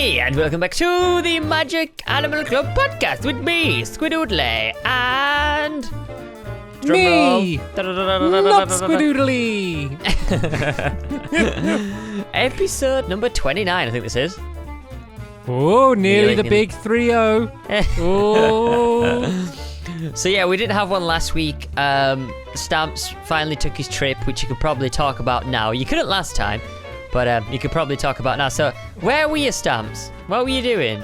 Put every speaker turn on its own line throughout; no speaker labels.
Hey, and welcome back to the Magic Animal Club podcast with me, Squidoodle, and...
Me! Not Squidoodly!
Episode number 29, I think this is.
Oh, nearly the big 3-0. Oh.
So yeah, we didn't have one last week. Stamps finally took his trip, which you could probably talk about now. You couldn't last time, but you could probably talk about now. So where were you, Stamps? What were you doing?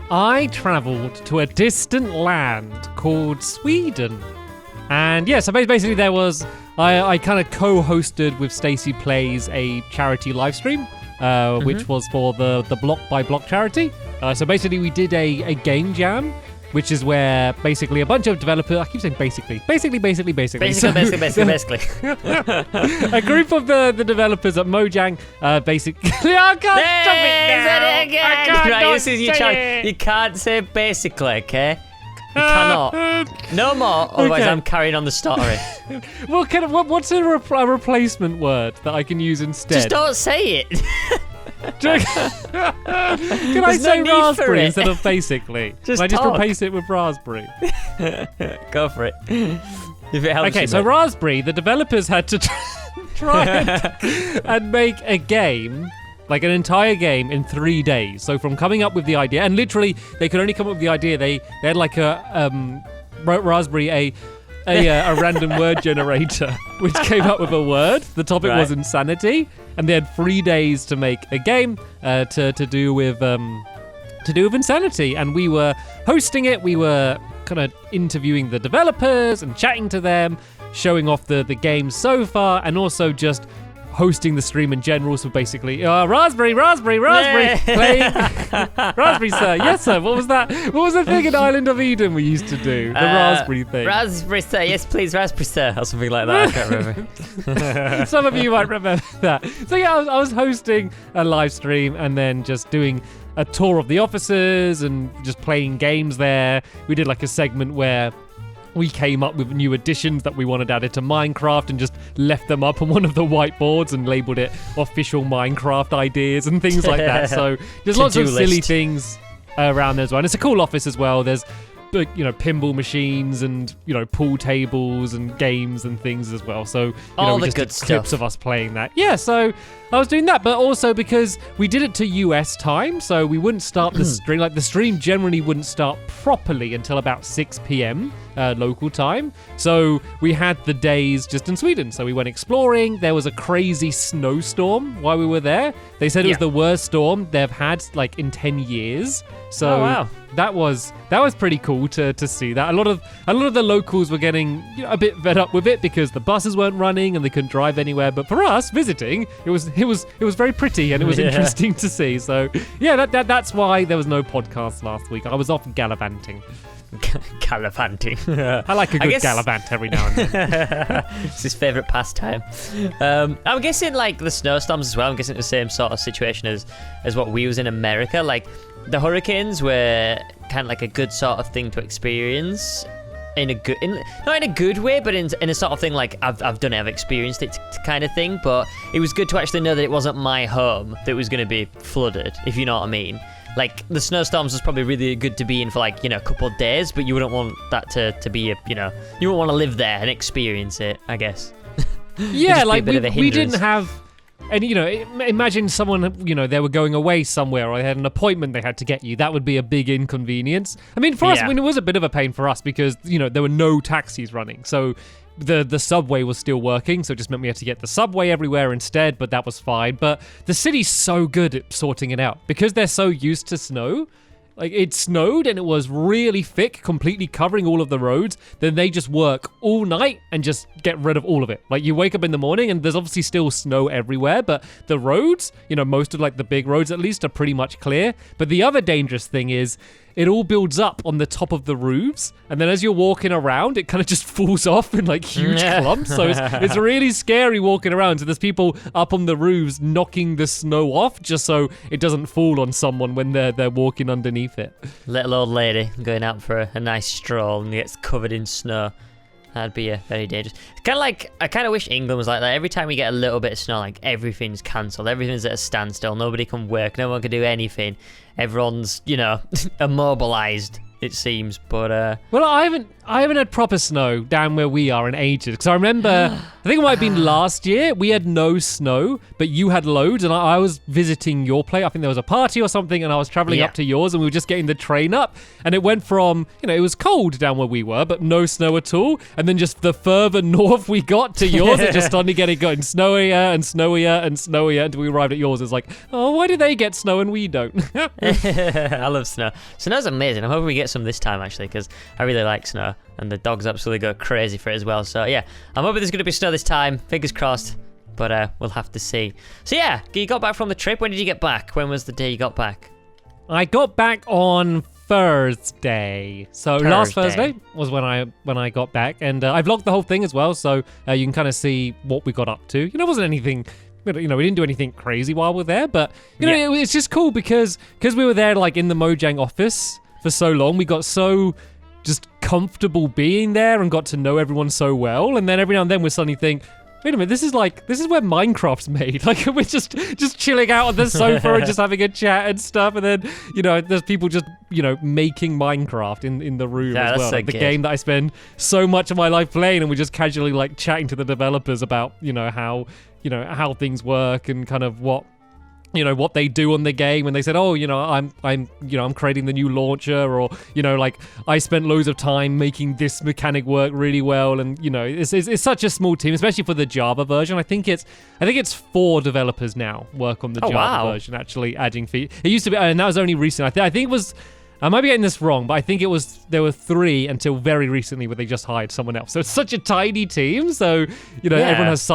I travelled to a distant land called Sweden. And yeah, so basically there was, I kind of co-hosted with Stacey Plays a charity live stream, which was for the Block by Block charity. So basically we did a game jam, which is where basically a bunch of developers, I keep saying basically.
Basically.
A group of the developers at Mojang, basically. I can't stop it now.
You can't say basically, okay? You cannot. No more, otherwise
Okay.
I'm carrying on the story.
Well, what's a replacement word that I can use instead?
Just don't say it.
Can I say
no need for
raspberry
it.
instead of basically?
Just
Can I just
talk.
replace it with raspberry?
Go for it. If it helps
Okay,
you,
so
mate.
raspberry, the developers had to try and make a game, like an entire game in 3 days. So from coming up with the idea, and literally they could only come up with the idea, they had like a raspberry, a random word generator, which came up with a word. The topic was insanity, and they had 3 days to make a game to do with insanity. And we were hosting it. We were kind of interviewing the developers and chatting to them, showing off the game so far, and also just hosting the stream in general. So basically, raspberry, playing raspberry, sir. Yes, sir. What was that? What was the thing in Island of Eden we used to do? The raspberry thing.
Raspberry sir, yes please, raspberry sir, or something like that. I can't remember.
Some of you might remember that. So yeah, I was hosting a live stream and then just doing a tour of the offices and just playing games there. We did like a segment where we came up with new additions that we wanted added to Minecraft and just left them up on one of the whiteboards and labeled it official Minecraft ideas and things like that. So there's lots of silly things around there as well. And it's a cool office as well. There's, pinball machines and, pool tables and games and things as well. So,
all the
just
good
clips
stuff
of us playing that. Yeah, so I was doing that, but also because we did it to US time, so we wouldn't start the stream. Like the stream generally wouldn't start properly until about 6 p.m. Local time. So we had the days just in Sweden. So we went exploring. There was a crazy snowstorm while we were there. They said it was the worst storm they've had like in 10 years. So
wow.
That was pretty cool to see that. A lot of the locals were getting a bit fed up with it because the buses weren't running and they couldn't drive anywhere. But for us visiting, it was very pretty and it was interesting to see. So yeah, that's why there was no podcast last week. I was off gallivanting.
Gallivanting.
I like a good gallivant every now and then.
It's his favourite pastime. I'm guessing like the snowstorms as well. I'm guessing the same sort of situation as what we was in America. Like the hurricanes were kind of like a good sort of thing to experience not in a good way, but in a sort of thing like I've done it, I've experienced it kind of thing. But it was good to actually know that it wasn't my home that was going to be flooded, if you know what I mean. Like the snowstorms was probably really good to be in for like, a couple of days, but you wouldn't want that to be you wouldn't want to live there and experience it, I guess.
Yeah, like we didn't have any, imagine someone, they were going away somewhere or they had an appointment they had to get you. That would be a big inconvenience. I mean, for us, it was a bit of a pain for us because, there were no taxis running. So the subway was still working, so it just meant we had to get the subway everywhere instead, but that was fine. But the city's so good at sorting it out because they're so used to snow. Like it snowed and it was really thick, completely covering all of the roads. Then they just work all night and just get rid of all of it. Like you wake up in the morning and there's obviously still snow everywhere, but the roads, most of like the big roads at least are pretty much clear. But the other dangerous thing is it all builds up on the top of the roofs, and then as you're walking around, it kind of just falls off in like huge clumps. So it's really scary walking around. So there's people up on the roofs knocking the snow off just so it doesn't fall on someone when they're walking underneath it.
Little old lady going out for a nice stroll and gets covered in snow. That'd be very dangerous. Kind of like, I kind of wish England was like that. Every time we get a little bit of snow, like everything's cancelled. Everything's at a standstill. Nobody can work. No one can do anything. Everyone's, immobilized, it seems. But
well, I haven't had proper snow down where we are in ages. Because I remember, I think it might have been last year, we had no snow, but you had loads, and I was visiting your place. I think there was a party or something, and I was traveling up to yours, and we were just getting the train up, and it went from, it was cold down where we were, but no snow at all, and then just the further north we got to yours, it just started getting snowier and snowier and snowier until we arrived at yours. It's like, oh, why do they get snow and we don't?
I love snow. Snow's amazing. I'm hoping we get some this time, actually, because I really like snow. And the dogs absolutely go crazy for it as well. So, yeah, I'm hoping there's going to be snow this time. Fingers crossed. But we'll have to see. So, yeah, you got back from the trip. When did you get back? When was the day you got back?
I got back on Thursday. So last Thursday was when I got back. And I vlogged the whole thing as well. So you can kind of see what we got up to. It wasn't anything... we didn't do anything crazy while we're there. But, it's just cool because we were there, like, in the Mojang office for so long. We got so... just comfortable being there and got to know everyone so well, and then every now and then we suddenly think, wait a minute, this is where Minecraft's made. Like, we're just chilling out on the sofa and just having a chat and stuff, and then there's people just making Minecraft in the room as well, like the game that I spend so much of my life playing, and we're just casually like chatting to the developers about how things work and kind of what they do on the game, and they said, oh, I'm creating the new launcher, or like I spent loads of time making this mechanic work really well, and it's such a small team, especially for the Java version. I think it's 4 developers now work on the Java version, actually adding features. It used to be, and that was only recent. I think it was. I might be getting this wrong, but I think there were 3 until very recently where they just hired someone else. So it's such a tiny team. So everyone has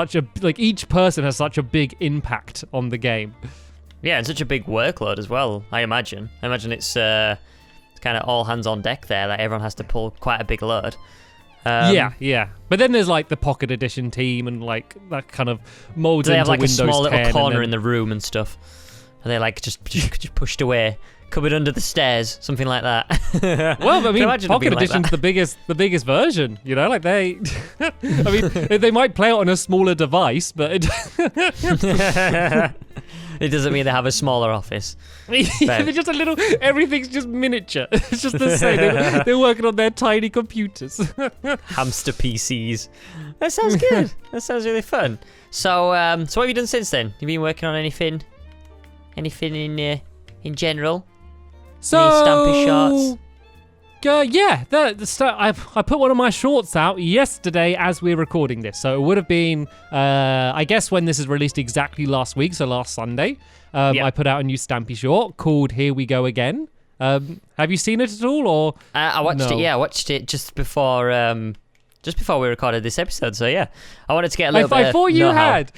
each person has such a big impact on the game.
Yeah, and such a big workload as well, I imagine. It's kind of all hands on deck there. Like, everyone has to pull quite a big load.
Yeah. But then there's, like, the Pocket Edition team and, like, that kind of molds into Windows 10.
They have, like, a small little corner in the room and stuff. And they're, like, just pushed away, cupboard under the stairs, something like that.
Well, I mean, Pocket Edition's the biggest version, like they... I mean, they might play it on a smaller device, but...
It doesn't mean they have a smaller office.
Yeah, they're just everything's just miniature. It's just the same. They're working on their tiny computers.
Hamster PCs. That sounds good. That sounds really fun. So what have you done since then? You been working on anything? Anything in general?
So...
Any Stampy shots?
Yeah, I put one of my shorts out yesterday as we're recording this. So it would have been, I guess, when this is released exactly last week, so last Sunday. I put out a new Stampy short called Here We Go Again. Have you seen it at all? Or
I watched it. Yeah, I watched it just before we recorded this episode. So yeah, I wanted to get a little bit.
I thought you had,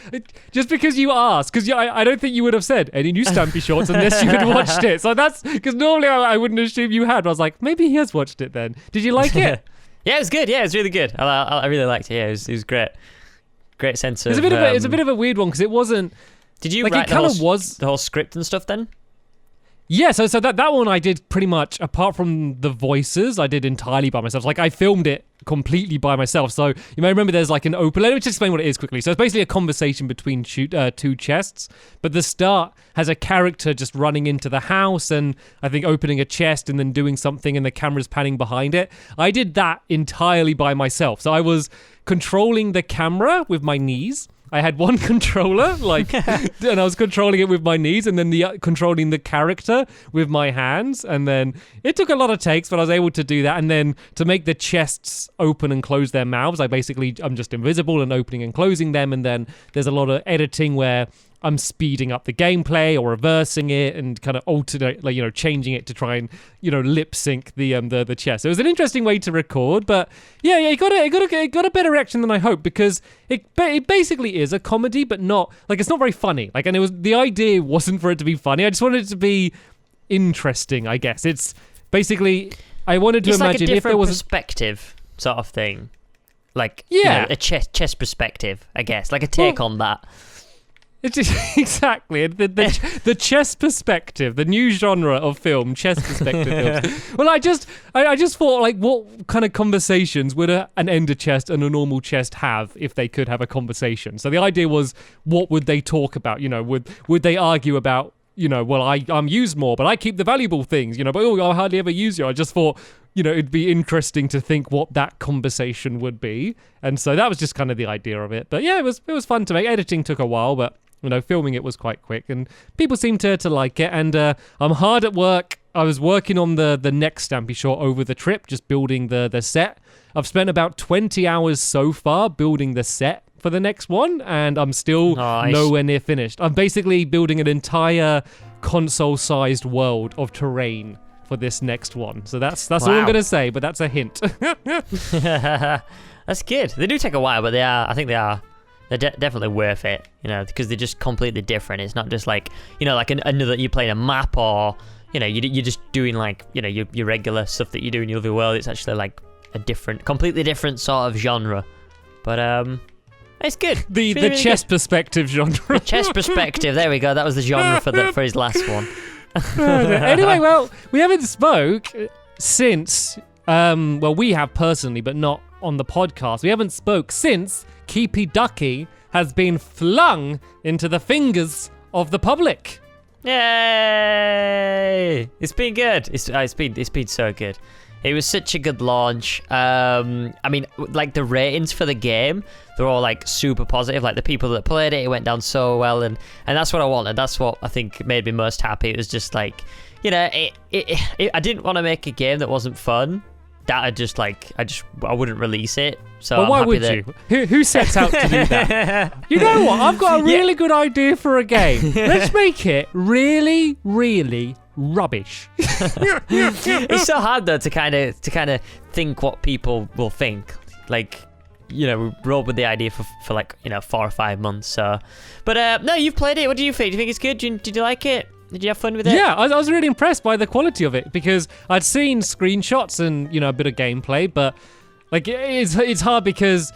just because you asked, because I don't think you would have said any new Stampy shorts unless you had watched it. So that's because normally I wouldn't assume you had. But I was like, maybe he has watched it then. Did you like it?
Yeah, it was good. Yeah, it was really good. I really liked it. Yeah, it was great. Great sense of.
It's a bit of a weird one because it wasn't.
Did you write the whole script and stuff then?
Yeah, so that one I did pretty much, apart from the voices, I did entirely by myself. Like, I filmed it completely by myself. So you may remember there's like an open... Let me just explain what it is quickly. So it's basically a conversation between 2 chests, but the start has a character just running into the house and I think opening a chest and then doing something and the camera's panning behind it. I did that entirely by myself. So I was controlling the camera with my knees. I had one controller, and I was controlling it with my knees, and then controlling the character with my hands. And then it took a lot of takes, but I was able to do that. And then to make the chests open and close their mouths, I'm just invisible and opening and closing them. And then there's a lot of editing where I'm speeding up the gameplay or reversing it and kind of alternate, changing it to try and, lip sync the chest. So it was an interesting way to record, but yeah, it got a better reaction than I hoped because it basically is a comedy, but not it's not very funny. And the idea wasn't for it to be funny. I just wanted it to be interesting, I guess. It's basically, I wanted to imagine if there was
a perspective sort of thing, a chess perspective, I guess, like a take on that.
It's just, exactly the chess perspective, the new genre of film, chess perspective films. Well, I just thought, like, what kind of conversations would an ender chest and a normal chest have if they could have a conversation? So the idea was, what would they talk about? You know, would they argue about, you know, well, I'm used more, but I keep the valuable things, you know, but I hardly ever use you. I just thought, you know, it'd be interesting to think what that conversation would be, and so that was just kind of the idea of it. But yeah, it was fun to make. Editing took a while, but you know, filming it was quite quick, and people seemed to like it. And I'm hard at work. I was working on the next Stampy short over the trip, just building the set. I've spent about 20 hours so far building the set for the next one, and I'm still nowhere near finished. I'm basically building an entire console-sized world of terrain for this next one. So that's all I'm going to say, but that's a hint.
That's good. They do take a while, but they're definitely worth it, you know, because they're just completely different. It's not just like, you know, like another, you're playing a map, or, you know, you're just doing like, you know, your regular stuff that you do in your other world. It's actually like a completely different sort of genre. But it's good.
The chess perspective genre.
The chess perspective. There we go. That was the genre for his last one.
Anyway, well, we haven't spoke since, well, we have personally, but not on the podcast. We haven't spoke since Keepy Ducky has been flung into the fingers of the public.
Yay! It's been good. It's been so good. It was such a good launch. I mean, like the ratings for the game, they're all like super positive. Like the people that played it went down so well, and that's what I wanted. That's what I think made me most happy. It was just like, you know, I didn't want to make a game that wasn't fun. That I wouldn't release it. So
well, why would you? Who sets out to do that? You know what? I've got a really good idea for a game. Let's make it really, really rubbish.
It's so hard though to kind of think what people will think. Like, you know, we rolled with the idea for like, you know, 4 or 5 months. So, but no, you've played it. What do you think? Do you think it's good? Did you like it? Did you have fun with it?
Yeah, I was really impressed by the quality of it, because I'd seen screenshots and, you know, a bit of gameplay, but like it's hard because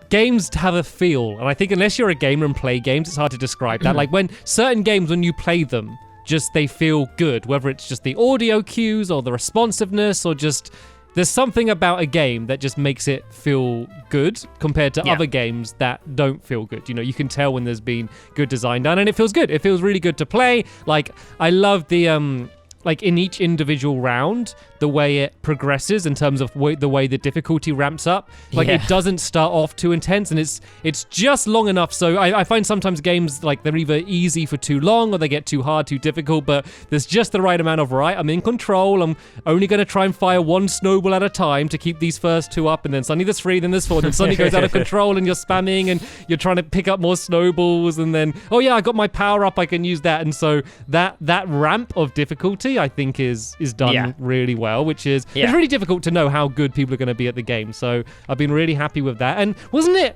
games have a feel, and I think unless you're a gamer and play games, it's hard to describe that. Like when certain games, when you play them, just they feel good, whether it's just the audio cues or the responsiveness or just there's something about a game that just makes it feel good compared to other games that don't feel good. You know, you can tell when there's been good design done, and it feels good. It feels really good to play. Like, I love the like in each individual round, the way it progresses in terms of the way the difficulty ramps up. Like it doesn't start off too intense, and it's just long enough. So I find sometimes games, like, they're either easy for too long or they get too hard, too difficult, but there's just the right amount of, right, I'm in control, I'm only going to try and fire one snowball at a time to keep these first 2 up, and then suddenly there's 3, then there's 4, then suddenly goes out of control and you're spamming and you're trying to pick up more snowballs, and then, oh yeah, I got my power up, I can use that. And so that ramp of difficulty, I think, is done really well, which is it's really difficult to know how good people are going to be at the game. So I've been really happy with that. And was it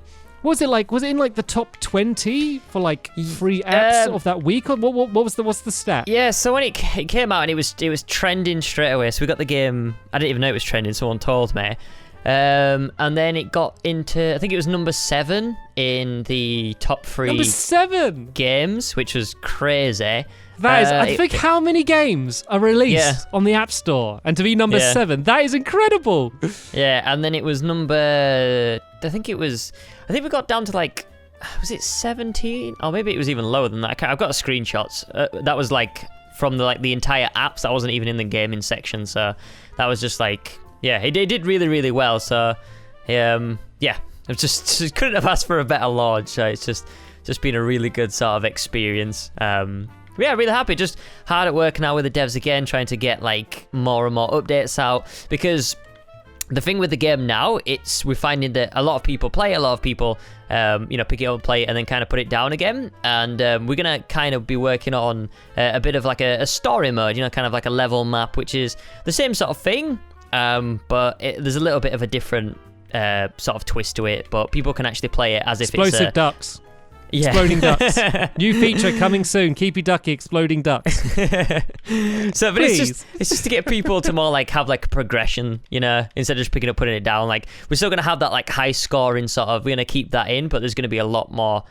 in like the top 20 for like free apps of that week? Or what's the stat?
Yeah, so when it came out and it was trending straight away. So we got the game. I didn't even know it was trending. Someone told me. And then it got into, I think it was number 7 in the top 3
number 7
games, which was crazy.
That is, I think, how many games are released on the App Store, and to be number 7, that is incredible.
Yeah, and then it was number, I think we got down to like, was it 17? Or maybe it was even lower than that. I've got screenshots. That was like from the entire apps. That wasn't even in the gaming section. So that was just like, yeah, it did really, really well. So, it just couldn't have asked for a better launch. So it's just been a really good sort of experience. Yeah, really happy. Just hard at work now with the devs again, trying to get like more and more updates out, because the thing with the game now, we're finding that a lot of people play, a lot of people pick it up and play it and then kind of put it down again. And we're gonna kind of be working on a bit of like a story mode, kind of like a level map, which is the same sort of thing, but there's a little bit of a different sort of twist to it. But people can actually play it as if it's
explosive ducks. Yeah. Exploding ducks. New feature coming soon. Keepy Ducky exploding ducks.
So, but it's just to get people to more like have like a progression, instead of just picking up, putting it down. Like, we're still gonna have that like high scoring sort of. We're gonna keep that in, but there's gonna be a lot more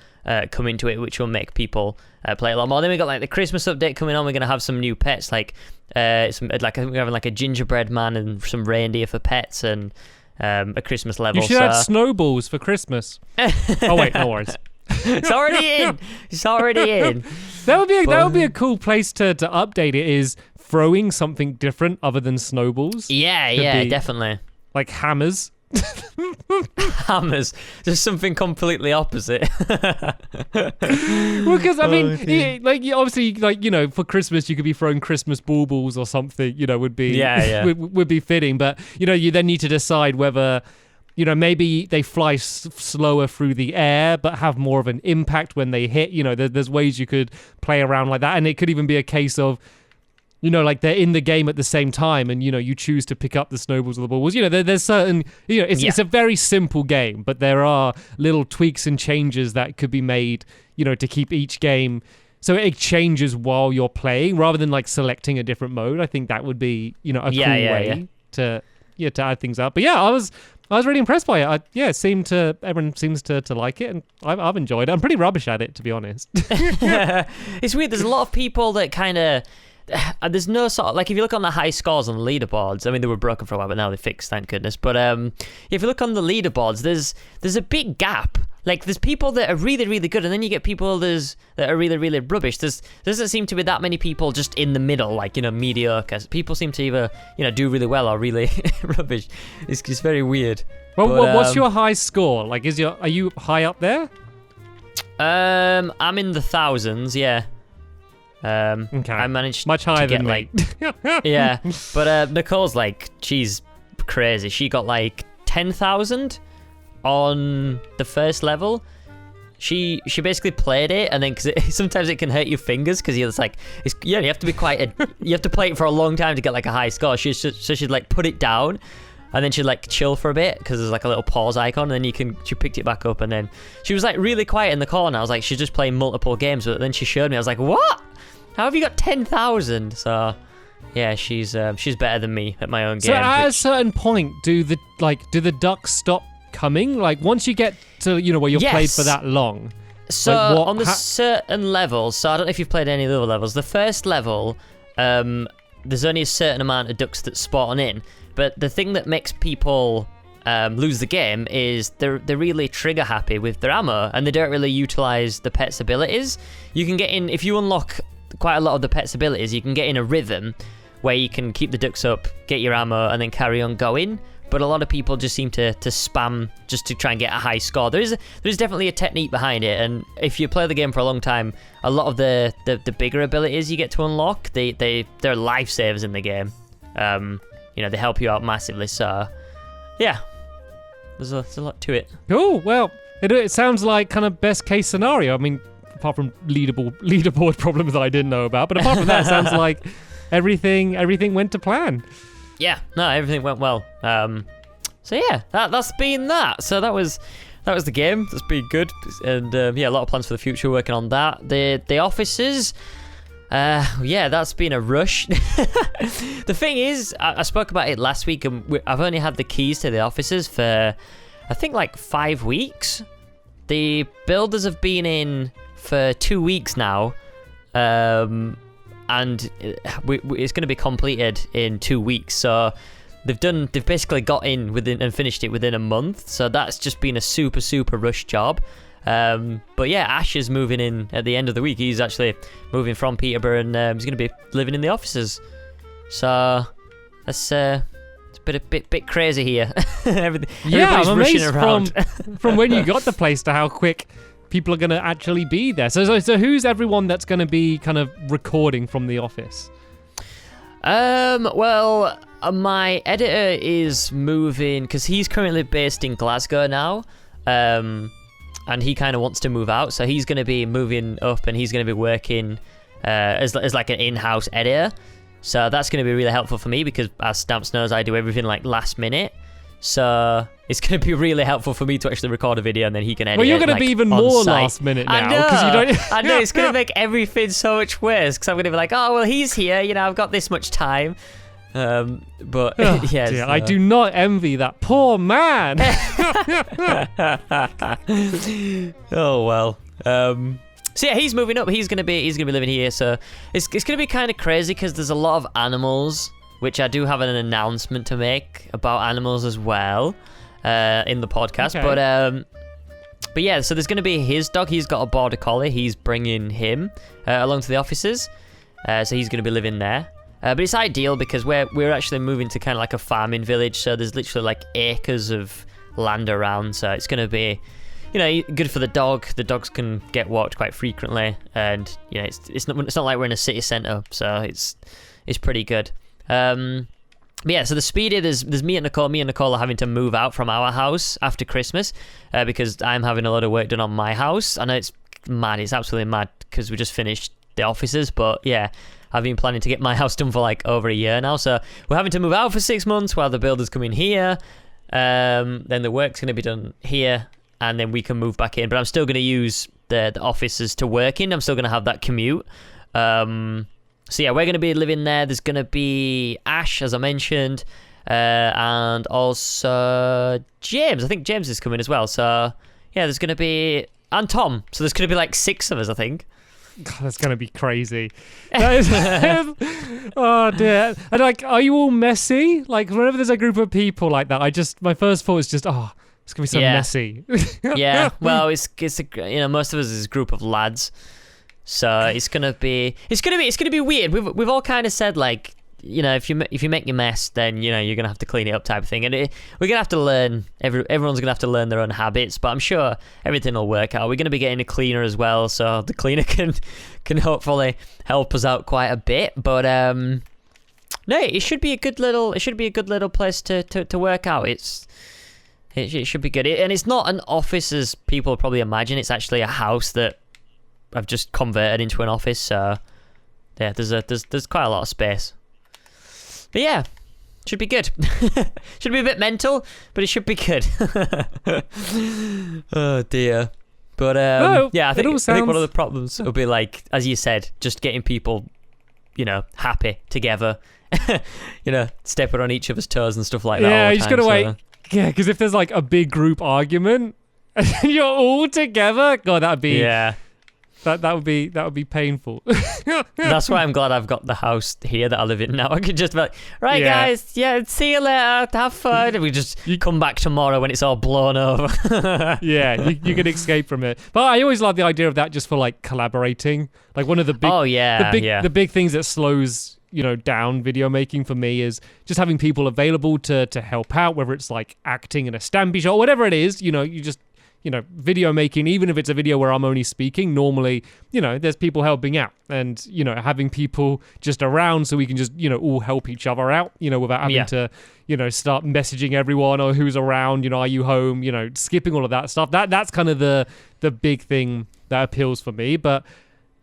come into it, which will make people play a lot more. Then we got like the Christmas update coming on. We're gonna have some new pets, like I think we're having like a gingerbread man and some reindeer for pets, and a Christmas level.
You should add snowballs for Christmas. Oh wait, no worries.
It's already in. It's already in.
That would be a cool place to update it. Is throwing something different other than snowballs.
Yeah, definitely.
Like hammers.
Hammers, just something completely opposite.
Well, because I mean, obviously, for Christmas you could be throwing Christmas baubles or something. Would be would be fitting. But you then need to decide whether maybe they fly slower through the air but have more of an impact when they hit. There's ways you could play around like that, and it could even be a case of like they're in the game at the same time, and you choose to pick up the snowballs or the baubles. There's certain it's a very simple game, but there are little tweaks and changes that could be made to keep each game so it changes while you're playing rather than like selecting a different mode. I think that would be a cool way to add things up. But I was really impressed by it. Everyone seems to like it, and I've enjoyed it. I'm pretty rubbish at it, to be honest.
It's weird. There's a lot of people that kind of. There's no sort of, like, if you look on the high scores on the leaderboards, I mean, they were broken for a while, but now they're fixed, thank goodness. But if you look on the leaderboards, there's a big gap. Like, there's people that are really, really good, and then you get people that are really, really rubbish. There doesn't seem to be that many people just in the middle, like, mediocre. People seem to either, do really well or really rubbish. It's just very weird.
Well, but, what's your high score? Like, are you high up there?
I'm in the thousands, yeah.
Okay.
I managed
much higher
to
than
get
me.
yeah, but Nicole's she's crazy. She got 10,000 on the first level. She basically played it, and then because sometimes it can hurt your fingers because you have to be you have to play it for a long time to get a high score. She'd put it down, and then she'd chill for a bit because there's a little pause icon, and then she picked it back up, and then she was really quiet in the corner. I was she's just playing multiple games, but then she showed me. I was what? How have you got 10,000? So, yeah, she's better than me at my own game.
So at a certain point, do the ducks stop coming? Once you get to where you've played for that long.
So on the certain levels, so I don't know if you've played any of the other levels. The first level, there's only a certain amount of ducks that spawn in, but the thing that makes people lose the game is they're really trigger happy with their ammo, and they don't really utilize the pet's abilities. You can get in if you unlock quite a lot of the pet's abilities. You can get in a rhythm where you can keep the ducks up, get your ammo, and then carry on going. But a lot of people just seem to spam just to try and get a high score. There's definitely a technique behind it, and if you play the game for a long time, a lot of the bigger abilities you get to unlock, they're lifesavers in the game. They help you out massively. So yeah, there's a lot to it.
Oh well, it sounds like kind of best case scenario. I mean, apart from leaderboard problems that I didn't know about, but apart from that, it sounds like everything went to plan.
Yeah, no, everything went well. So yeah, that's been that. So that was the game. That's been good, and a lot of plans for the future. Working on that. The offices. That's been a rush. The thing is, I spoke about it last week, and I've only had the keys to the offices for I think 5 weeks. The builders have been in for 2 weeks now, and it's going to be completed in 2 weeks. So they've basically got in within and finished it within a month. So that's just been a super, super rush job. But yeah, Ash is moving in at the end of the week. He's actually moving from Peterborough, and he's going to be living in the offices. So that's it's a bit crazy here. Everybody's
I'm
rushing
amazed
around.
from when you got the place to how quick people are going to actually be there. So who's everyone that's going to be kind of recording from the office?
Well, my editor is moving because he's currently based in Glasgow now. And he kind of wants to move out, so he's going to be moving up, and he's going to be working as an in-house editor. So that's going to be really helpful for me because, as Stamps knows, I do everything last minute. So it's going to be really helpful for me to actually record a video, and then he can edit.
Well, you're going to be even more last minute now.
I know. It's going to make everything so much worse because I'm going to be oh, well, he's here. I've got this much time. But yes,
dear, I do not envy that poor man.
Oh well, So yeah, he's moving up. He's gonna be living here. So it's gonna be kind of crazy because there's a lot of animals, which I do have an announcement to make about animals as well in the podcast. Okay. But yeah, so there's gonna be his dog. He's got a border collie. He's bringing him along to the offices. So he's gonna be living there. But it's ideal because we're actually moving to kind of like a farming village. So there's literally like acres of land around. So it's gonna be, good for the dog. The dogs can get walked quite frequently, and it's not like we're in a city centre, so it's pretty good. But yeah, so the speedy, there's me and Nicole. Me and Nicole are having to move out from our house after Christmas because I'm having a lot of work done on my house. I know it's mad. It's absolutely mad because we just finished the offices, but yeah, I've been planning to get my house done for like over a year now. So we're having to move out for 6 months while the builders come in here. Then the work's going to be done here, and then we can move back in. But I'm still going to use the offices to work in. I'm still going to have that commute. So yeah, we're going to be living there. There's going to be Ash, as I mentioned, and also James. I think James is coming as well. So yeah, there's going to be... And Tom. So there's going to be like 6 of us, I think.
God, that's going to be crazy. That is, oh dear. And like, are you all messy? Like, whenever there's a group of people like that, my first thought is just, it's going to be so messy.
Yeah, well, it's most of us is a group of lads. So it's gonna be weird. We've all kind of said like, if you make your mess, then you're gonna have to clean it up type of thing, and we're gonna have to learn. Everyone's gonna have to learn their own habits, but I'm sure everything will work out. We're gonna be getting a cleaner as well, so the cleaner can hopefully help us out quite a bit. But no, it should be a good little place to work out. It should be good, and it's not an office as people probably imagine. It's actually a house that I've just converted into an office, so yeah, there's quite a lot of space. But yeah, should be good. Should be a bit mental, but it should be good. Oh dear. But yeah, I think one of the problems will be like, as you said, just getting people, happy together. Stepping on each other's toes and stuff like that.
Yeah, you just gotta wait. Yeah, because if there's like a big group argument and you're all together, God, that'd be That would be painful.
That's why I'm glad I've got the house here that I live in now. I could just be like, right, guys, see you later, have fun. And you come back tomorrow when it's all blown over.
Yeah, you can escape from it. But I always love the idea of that just for like collaborating. Like one of the big, the big things that slows down video making for me is just having people available to help out, whether it's like acting in a Stampy shot, whatever it is. You just. Video making, even if it's a video where I'm only speaking, normally, there's people helping out, and, having people just around so we can just, all help each other out, without having to, start messaging everyone or who's around, are you home, skipping all of that stuff. That's kind of the big thing that appeals for me. But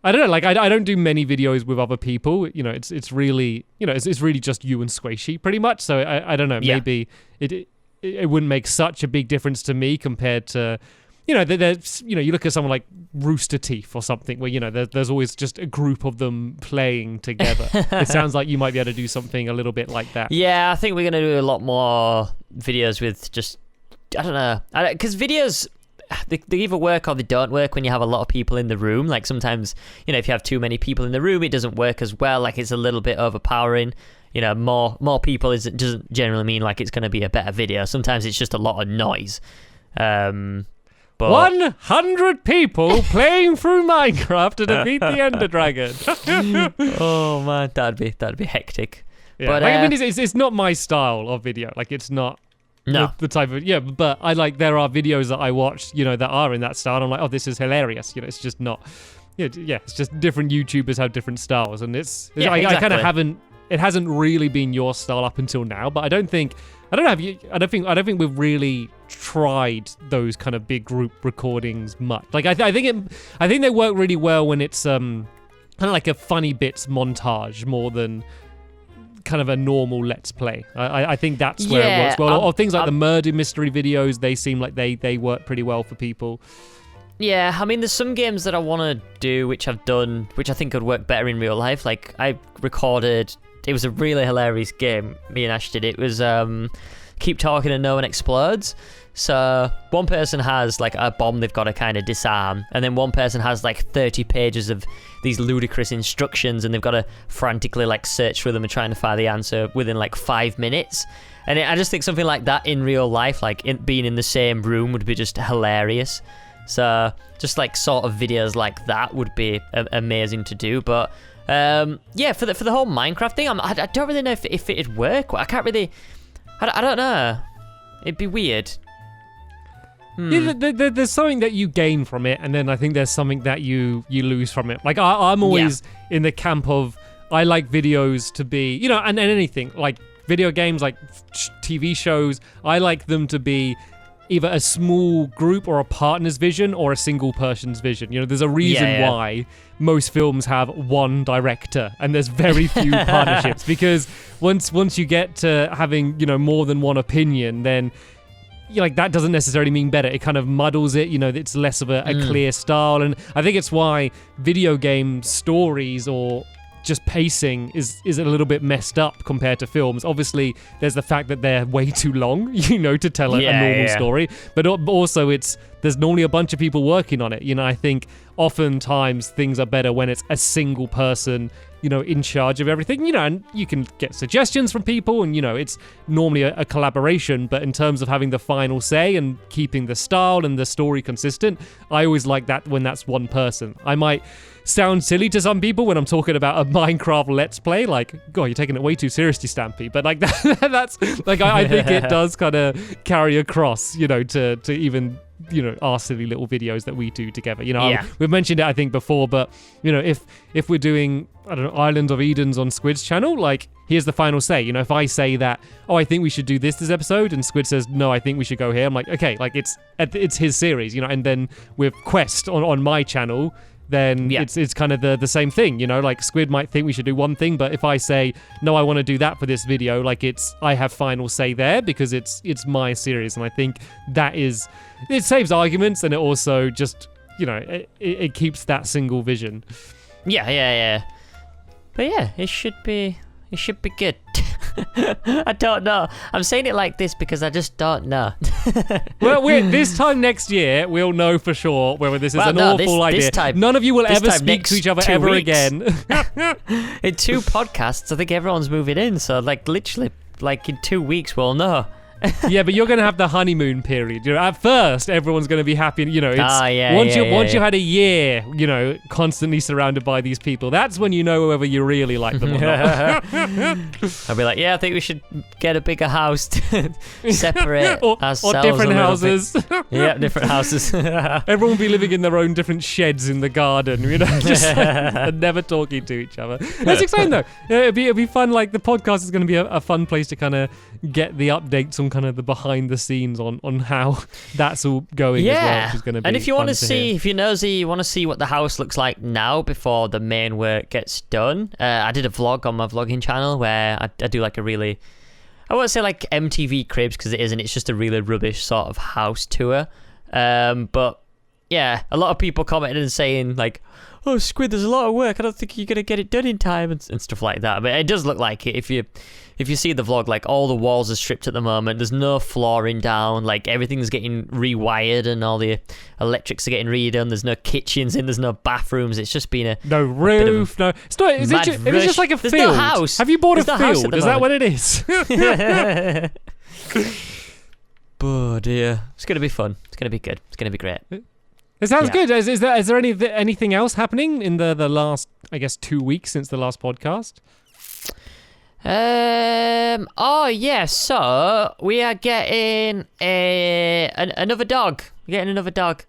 I don't know, like I don't do many videos with other people. It's really, it's really just you and Squishy pretty much. So I don't know, maybe it wouldn't make such a big difference to me compared to, there's, you look at someone like Rooster Teeth or something where, there's always just a group of them playing together. It sounds like you might be able to do something a little bit like that.
Yeah, I think we're going to do a lot more videos with just, I don't know, because videos, they either work or they don't work when you have a lot of people in the room. Like sometimes, if you have too many people in the room, it doesn't work as well. Like it's a little bit overpowering. More people doesn't generally mean like it's going to be a better video. Sometimes it's just a lot of noise. But
100 people playing through Minecraft to defeat the Ender Dragon.
Oh man, that'd be hectic.
Yeah. But it's not my style of video. Like it's not the type of But I like there are videos that I watch that are in that style. And I'm like, oh, this is hilarious. It's just not. It's just different YouTubers have different styles, and exactly. I kind of haven't. It hasn't really been your style up until now, but I don't think we've really tried those kind of big group recordings much. Like I think they work really well when it's kind of like a funny bits montage more than kind of a normal let's play. I think that's where it works well. Or things like the murder mystery videos, they seem like they work pretty well for people.
Yeah, I mean, there's some games that I want to do, which I've done, which I think could work better in real life. Like, I recorded, it was a really hilarious game, me and Ash did. It was keep talking and no one explodes. So one person has like a bomb they've got to kind of disarm, and then one person has like 30 pages of these ludicrous instructions, and they've got to frantically like search through them and trying to find the answer within like 5 minutes. And I just think something like that in real life, like being in the same room, would be just hilarious. So just like sort of videos like that would be amazing to do. But yeah, for the whole Minecraft thing, I don't really know if it'd work. I can't really. I don't know. It'd be weird.
Yeah, there's something that you gain from it, and then I think there's something that you lose from it. Like I'm always in the camp of, I like videos to be, you know, and anything like video games, like TV shows. I like them to be either a small group or a partner's vision or a single person's vision. You know, there's a reason why most films have one director and there's very few partnerships, because once you get to having, you know, more than one opinion, then like that doesn't necessarily mean better. It kind of muddles it, you know, it's less of a clear style. And I think it's why video game stories or just pacing is a little bit messed up compared to films. Obviously, there's the fact that they're way too long, you know, to tell a normal story. But also there's normally a bunch of people working on it. You know, I think oftentimes things are better when it's a single person, you know, in charge of everything, you know, and you can get suggestions from people, and, you know, it's normally a collaboration. But in terms of having the final say and keeping the style and the story consistent, I always like that when that's one person. I might sound silly to some people when I'm talking about a Minecraft Let's Play, like, God, you're taking it way too seriously, Stampy. But like that's like, I think it does kind of carry across, you know, to even, you know, our silly little videos that we do together. You know, we've mentioned it, I think, before, but, you know, if we're doing, I don't know, Island of Edens on Squid's channel, like, here's the final say. You know, if I say that, oh, I think we should do this episode, and Squid says, no, I think we should go here, I'm like, okay, like, it's his series, you know. And then with Quest on my channel, then it's kind of the same thing, you know. Like, Squid might think we should do one thing, but if I say, no, I want to do that for this video, like, I have final say there, because it's my series. And I think it saves arguments, and it also just, you know, it keeps that single vision.
Yeah. But yeah, it should be good. I don't know. I'm saying it like this because I just don't know.
Well, this time next year, we'll know for sure whether this is awful idea. None of you will ever speak to each other ever again.
In 2 podcasts, I think everyone's moving in. So, like, literally, like, in 2 weeks, we'll know.
Yeah, but you're going to have the honeymoon period. You know, at first, everyone's going to be happy. You know, once you had a year, you know, constantly surrounded by these people, that's when you know whether you really like them or not.
I'll be like, yeah, I think we should get a bigger house to separate ourselves.
Or different houses.
Yeah, different houses.
Everyone will be living in their own different sheds in the garden, you know, just and never talking to each other. That's exciting, though. It'll be fun. Like, the podcast is going to be a fun place to kind of get the updates on kind of the behind the scenes on how that's all going as well, which is going to be
and if you want to
see,
if you're nosy, you want to see what the house looks like now before the main work gets done, I did a vlog on my vlogging channel where I do like a really, I won't say like MTV Cribs because it isn't, it's just a really rubbish sort of house tour, but yeah, a lot of people commented and saying like, oh, Squid, there's a lot of work, I don't think you're going to get it done in time, and stuff like that. But it does look like it. If you see the vlog, like, all the walls are stripped at the moment, there's no flooring down, like, everything's getting rewired and all the electrics are getting redone, there's no kitchens in, there's no bathrooms, it's just been
no roof, no, it's not, is it just like a
there's
field?
No house.
Have you bought a field? Is that what it is?
Oh dear, it's gonna be fun, it's gonna be good, it's gonna be great.
It sounds good. Is there anything else happening in the last, I guess, 2 weeks since the last podcast?
Oh yeah, so we are getting another dog. We're getting another dog.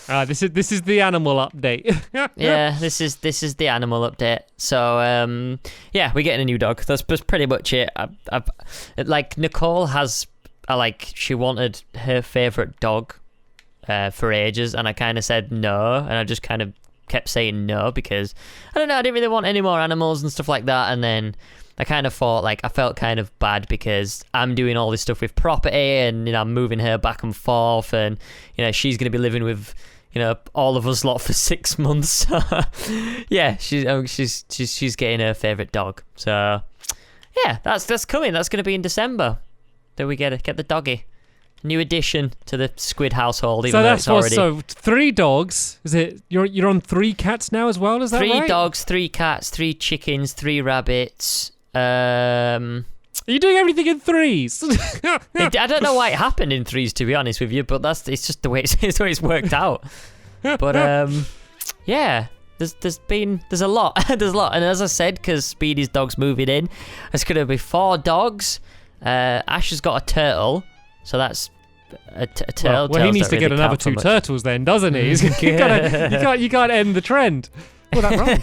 This is the animal update.
Yeah, this is the animal update. So yeah, we're getting a new dog. That's pretty much it. Like, Nicole has she wanted her favorite dog for ages, and I kind of said no, and I just kind of kept saying no because I don't know, I didn't really want any more animals and stuff like that. And then I kind of thought, like, I felt kind of bad because I'm doing all this stuff with property, and, you know, I'm moving her back and forth, and, you know, she's going to be living with, you know, all of us lot for 6 months. Yeah, she's getting her favorite dog. So yeah, that's coming. That's going to be in December. that we get the doggy. New addition to the Squid household. Even
so
though
that's
it's already...
so 3 dogs. Is it? You're on 3 cats now as well? Is that
3
right? 3
dogs, 3 cats, 3 chickens, 3 rabbits.
Are you doing everything in 3s?
I don't know why it happened in 3s, to be honest with you, but it's just the way it's worked out. But yeah, there's a lot, there's a lot, and as I said, because Speedy's dog's moving in, there's gonna be 4 dogs. Ash has got a turtle, so that's a turtle.
Well, he needs to get another 2 turtles then, doesn't he? you can't end the trend. Well, that's wrong.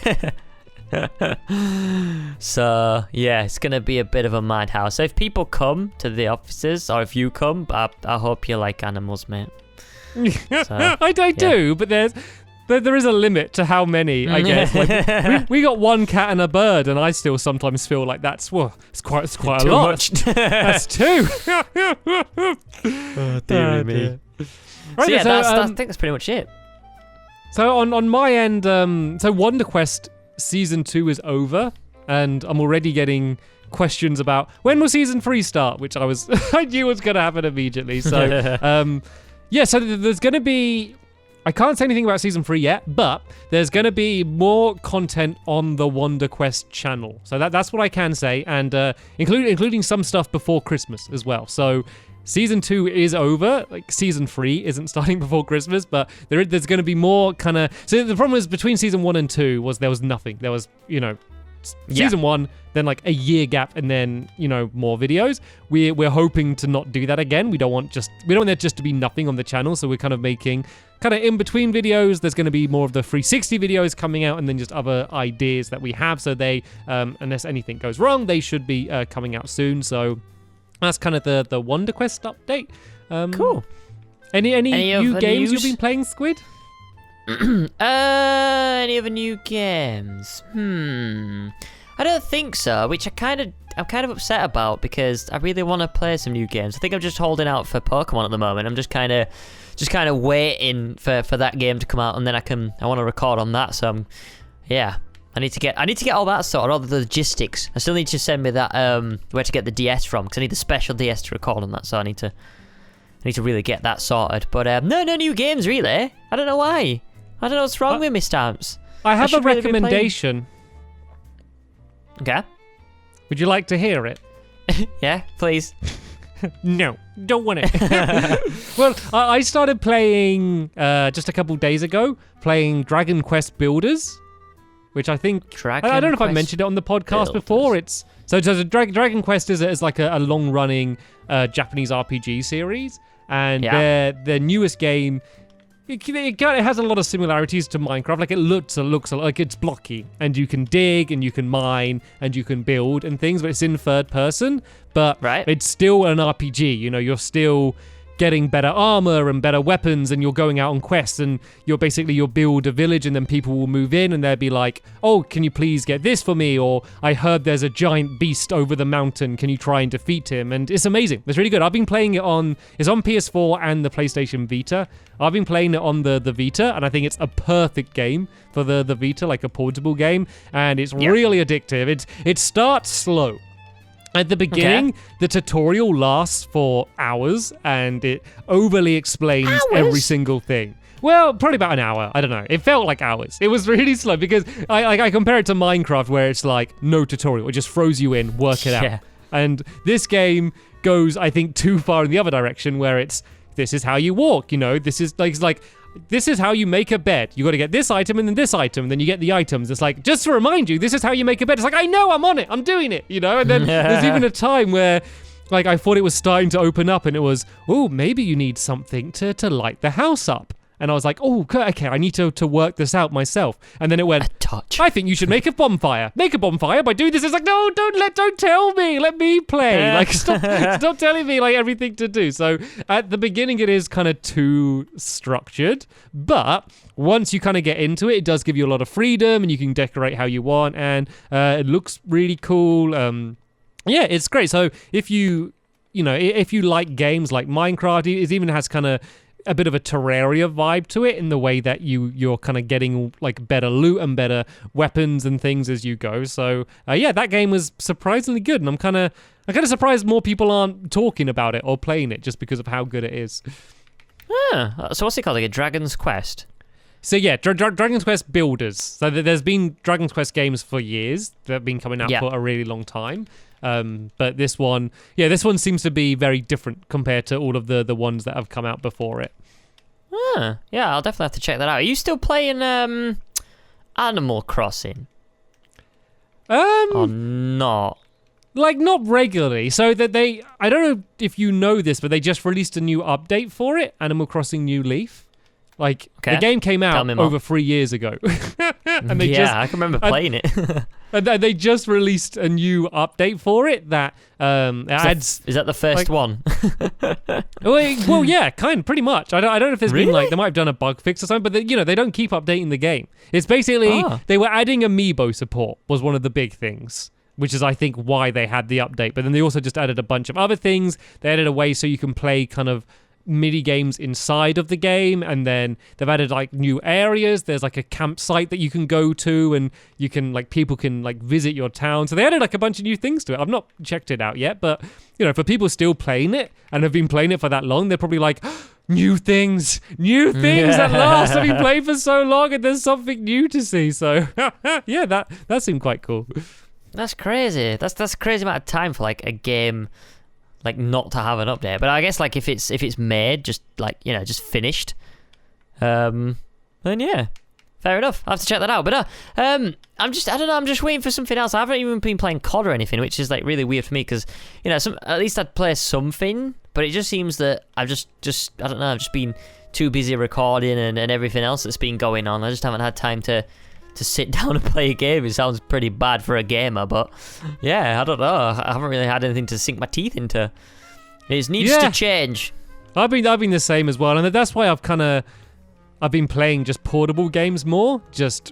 So yeah, it's gonna be a bit of a madhouse. So if people come to the offices, or if you come, I hope you like animals, mate. So,
I do, but there is a limit to how many, I guess. Like, we got 1 cat and a bird, and I still sometimes feel like it's quite a lot.
Much.
That's 2.
Oh, dear me.
Right,
so yeah, I think that's pretty much it.
So on my end, so Wonder Quest Season 2 is over, and I'm already getting questions about when will Season 3 start, which I knew was going to happen immediately. So, yeah, so there's going to be... I can't say anything about Season 3 yet, but there's going to be more content on the Wonder Quest channel. So that's what I can say, and including some stuff before Christmas as well. So Season 2 is over. Like, Season 3 isn't starting before Christmas, but there's going to be more kind of... So the problem was between Season 1 and 2 was there was nothing. There was, Season 1, then like a year gap, and then, more videos. We're hoping to not do that again. We don't want there just to be nothing on the channel, so we're kind of making in between videos. There's going to be more of the 360 videos coming out, and then just other ideas that we have. So they, unless anything goes wrong, they should be coming out soon. So that's kind of the Wonder Quest update.
Cool.
Any new games you've been playing, Squid?
Any other new games? I don't think so, which I'm kind of upset about, because I really want to play some new games. I think I'm just holding out for Pokemon at the moment. I'm just kind of waiting for that game to come out, and then I want to record on that. So I need to get all that sorted, all the logistics. I still need to send me that where to get the DS from, because I need the special DS to record on that. So I need to really get that sorted. But no new games really. I don't know why. I don't know what's wrong with me, Stamps.
I have a recommendation.
Okay.
Would you like to hear it?
Yeah, please.
No, don't want it. Well, I started playing just a couple days ago, playing Dragon Quest Builders, which I think... I don't know if I mentioned it on the podcast before. So Dragon Quest is like a long-running Japanese RPG series, and their newest game... It has a lot of similarities to Minecraft. Like, it looks like it's blocky, and you can dig, and you can mine, and you can build and things, but it's in third person. But it's still an RPG. You're still getting better armor and better weapons, and you're going out on quests, and you'll build a village, and then people will move in, and they'll be like, oh, can you please get this for me? Or I heard there's a giant beast over the mountain, can you try and defeat him? And it's amazing. It's really good. I've been playing it it's on PS4 and the PlayStation Vita. I've been playing it on the Vita, and I think it's a perfect game for the Vita, like a portable game, and it's really addictive. It starts slow. At the beginning, the tutorial lasts for hours, and it overly explains every single thing. Well, probably about an hour. I don't know. It felt like hours. It was really slow, because I compare it to Minecraft, where it's like no tutorial. It just throws you in, work it out. And this game goes, I think, too far in the other direction, where this is how you walk, this is like this is how you make a bed. You got to get this item and then this item, and then you get the items. It's like, just to remind you, this is how you make a bed. It's like, I know, I'm on it, I'm doing it, And then there's even a time where, like, I thought it was starting to open up, and it was, oh, maybe you need something to light the house up. And I was like, oh, okay, I need to work this out myself. And then it went, I think you should make a bonfire. Make a bonfire by doing this. It's like, no, don't tell me. Let me play. Like, stop telling me, like, everything to do. So at the beginning, it is kind of too structured. But once you kind of get into it, it does give you a lot of freedom, and you can decorate how you want. And it looks really cool. Yeah, it's great. So if you like games like Minecraft, it even has kind of a bit of a Terraria vibe to it in the way that you're kind of getting like better loot and better weapons and things as you go. So yeah, that game was surprisingly good, and I'm kind of surprised more people aren't talking about it or playing it just because of how good it is.
So what's it called? Like a Dragon's Quest?
So yeah, Dragon's Quest Builders. So there's been Dragon's Quest games for years that have been coming out for a really long time. But this one seems to be very different compared to all of the ones that have come out before it.
Yeah, I'll definitely have to check that out. Are you still playing Animal Crossing? Or not?
Like, not regularly. So that I don't know if you know this, but they just released a new update for it, Animal Crossing New Leaf. Like, the game came out over 3 years ago. And
I can remember playing it.
And they just released a new update for it that adds...
Is that the first one?
Well, yeah, pretty much. I don't know if there's been they might have done a bug fix or something, but they don't keep updating the game. It's basically, they were adding amiibo support was one of the big things, which is, I think, why they had the update. But then they also just added a bunch of other things. They added a way so you can play kind of mini games inside of the game, and then they've added like new areas. There's like a campsite that you can go to, and you can like people can like visit your town. So they added like a bunch of new things to it. I've not checked it out yet, but for people still playing it and have been playing it for that long, they're probably like, new things at last. I've been playing for so long and there's something new to see. So yeah, that seemed quite cool.
That's crazy. That's a crazy amount of time for like a game like not to have an update. But I guess like if it's made just like just finished, then yeah, fair enough. I'll have to check that out. But I'm just waiting for something else. I haven't even been playing COD or anything, which is like really weird for me because at least I'd play something. But it just seems that I've just I don't know. I've just been too busy recording and everything else that's been going on. I just haven't had time to sit down and play a game. It sounds pretty bad for a gamer, but yeah, I don't know. I haven't really had anything to sink my teeth into. It needs to change.
I've been the same as well, and that's why I've been playing just portable games more, just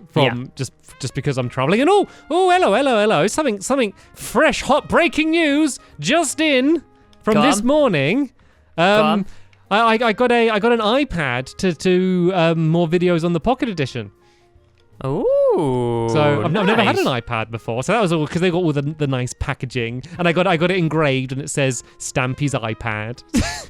because I'm traveling. And hello, something fresh, hot breaking news just in from this morning. I got an iPad to do more videos on the Pocket Edition.
Ooh,
so I've never had an iPad before, so that was all because they got all the nice packaging, and I got it engraved, and it says Stampy's iPad.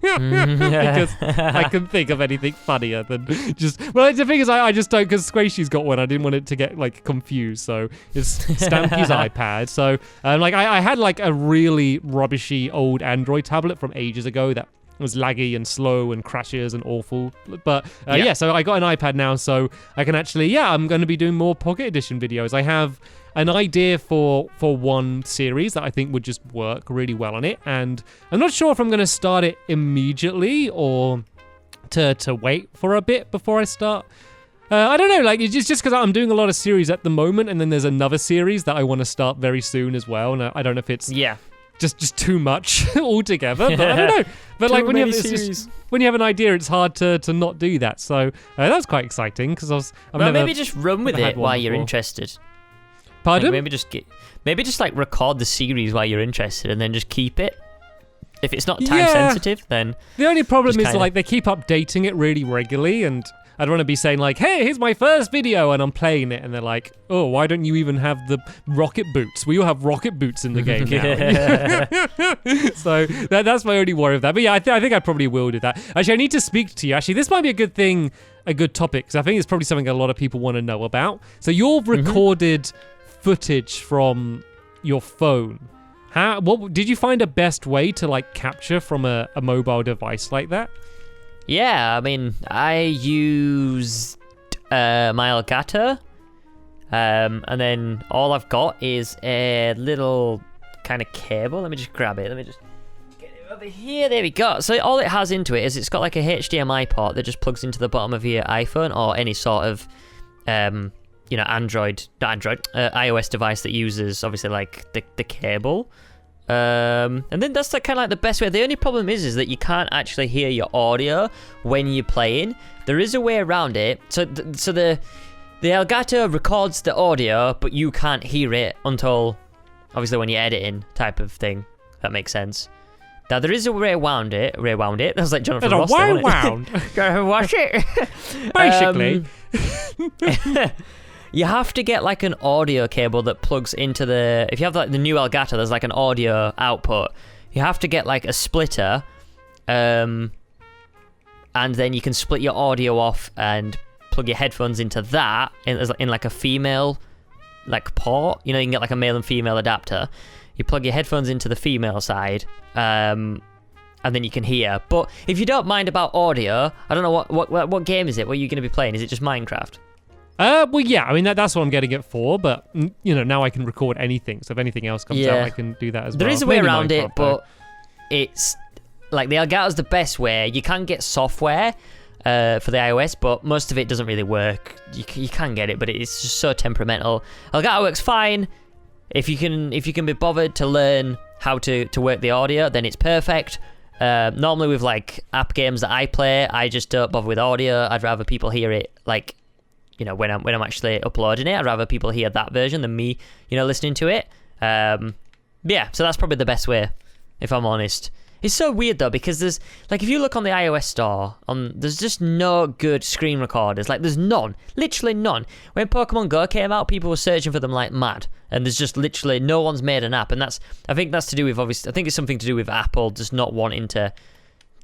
Because I couldn't think of anything funnier than just. Well, the thing is, I just don't, because Squishy's got one. I didn't want it to get like confused, so it's Stampy's iPad. So I had like a really rubbishy old Android tablet from ages ago that was laggy and slow and crashes and awful, but so I got an iPad now, so I can actually I'm going to be doing more Pocket Edition videos. I have an idea for one series that I think would just work really well on it, and I'm not sure if I'm going to start it immediately or to wait for a bit before I start. I don't know, like it's just because I'm doing a lot of series at the moment, and then there's another series that I want to start very soon as well, and I don't know if it's just too much altogether, but I don't know. But like when you have an idea, it's hard to not do that. So that's quite exciting because
maybe just run with it while you're interested.
Pardon?
Like maybe just like record the series while you're interested, and then just keep it. If it's not time sensitive, then
the only problem is like they keep updating it really regularly, and I don't want to be saying like, hey, here's my first video, and I'm playing it, and they're like, oh, why don't you even have the rocket boots? We all have rocket boots in the game now. So that's my only worry of that. But yeah, I think I probably will do that. Actually, I need to speak to you. Actually, this might be a good thing, a good topic, because I think it's probably something a lot of people want to know about. So you've recorded footage from your phone. What did you find a best way to like capture from a mobile device like that?
Yeah, I mean, I used my Elgato, and then all I've got is a little kind of cable. Let me just grab it. Let me just get it over here. There we go. So all it has into it is it's got like a HDMI port that just plugs into the bottom of your iPhone or any sort of, iOS device that uses obviously like the cable. And then that's kind of like the best way. The only problem is that you can't actually hear your audio when you're playing. There is a way around it. So the Elgato records the audio, but you can't hear it until obviously when you're editing, type of thing. That makes sense. Now there is a way around it. That was like Jonathan Ross.
There's a way around.
Go watch it.
Basically.
You have to get like an audio cable that plugs into the... If you have like the new Elgato, there's like an audio output. You have to get like a splitter, and then you can split your audio off and plug your headphones into that in like a female like port. You know, you can get like a male and female adapter. You plug your headphones into the female side, and then you can hear. But if you don't mind about audio, I don't know what game is it? What are you going to be playing? Is it just Minecraft?
Well, yeah, I mean, that's what I'm getting it for, but, you know, now I can record anything, so if anything else comes out, I can do that as well.
There is a way around it, but it's, like, the Elgato's the best way. You can get software for the iOS, but most of it doesn't really work. You can get it, but it's just so temperamental. Elgato works fine. If you can be bothered to learn how to work the audio, then it's perfect. Normally with, like, app games that I play, I just don't bother with audio. I'd rather people hear it, like... You know, when I'm actually uploading it, I'd rather people hear that version than me, you know, listening to it. Yeah, so that's probably the best way, if I'm honest. It's so weird though, because there's like, if you look on the iOS store, there's just no good screen recorders. Like, there's none, literally none. When Pokemon Go came out, people were searching for them like mad, and there's just literally no one's made an app. And I think that's to do with I think it's something to do with Apple just not wanting to.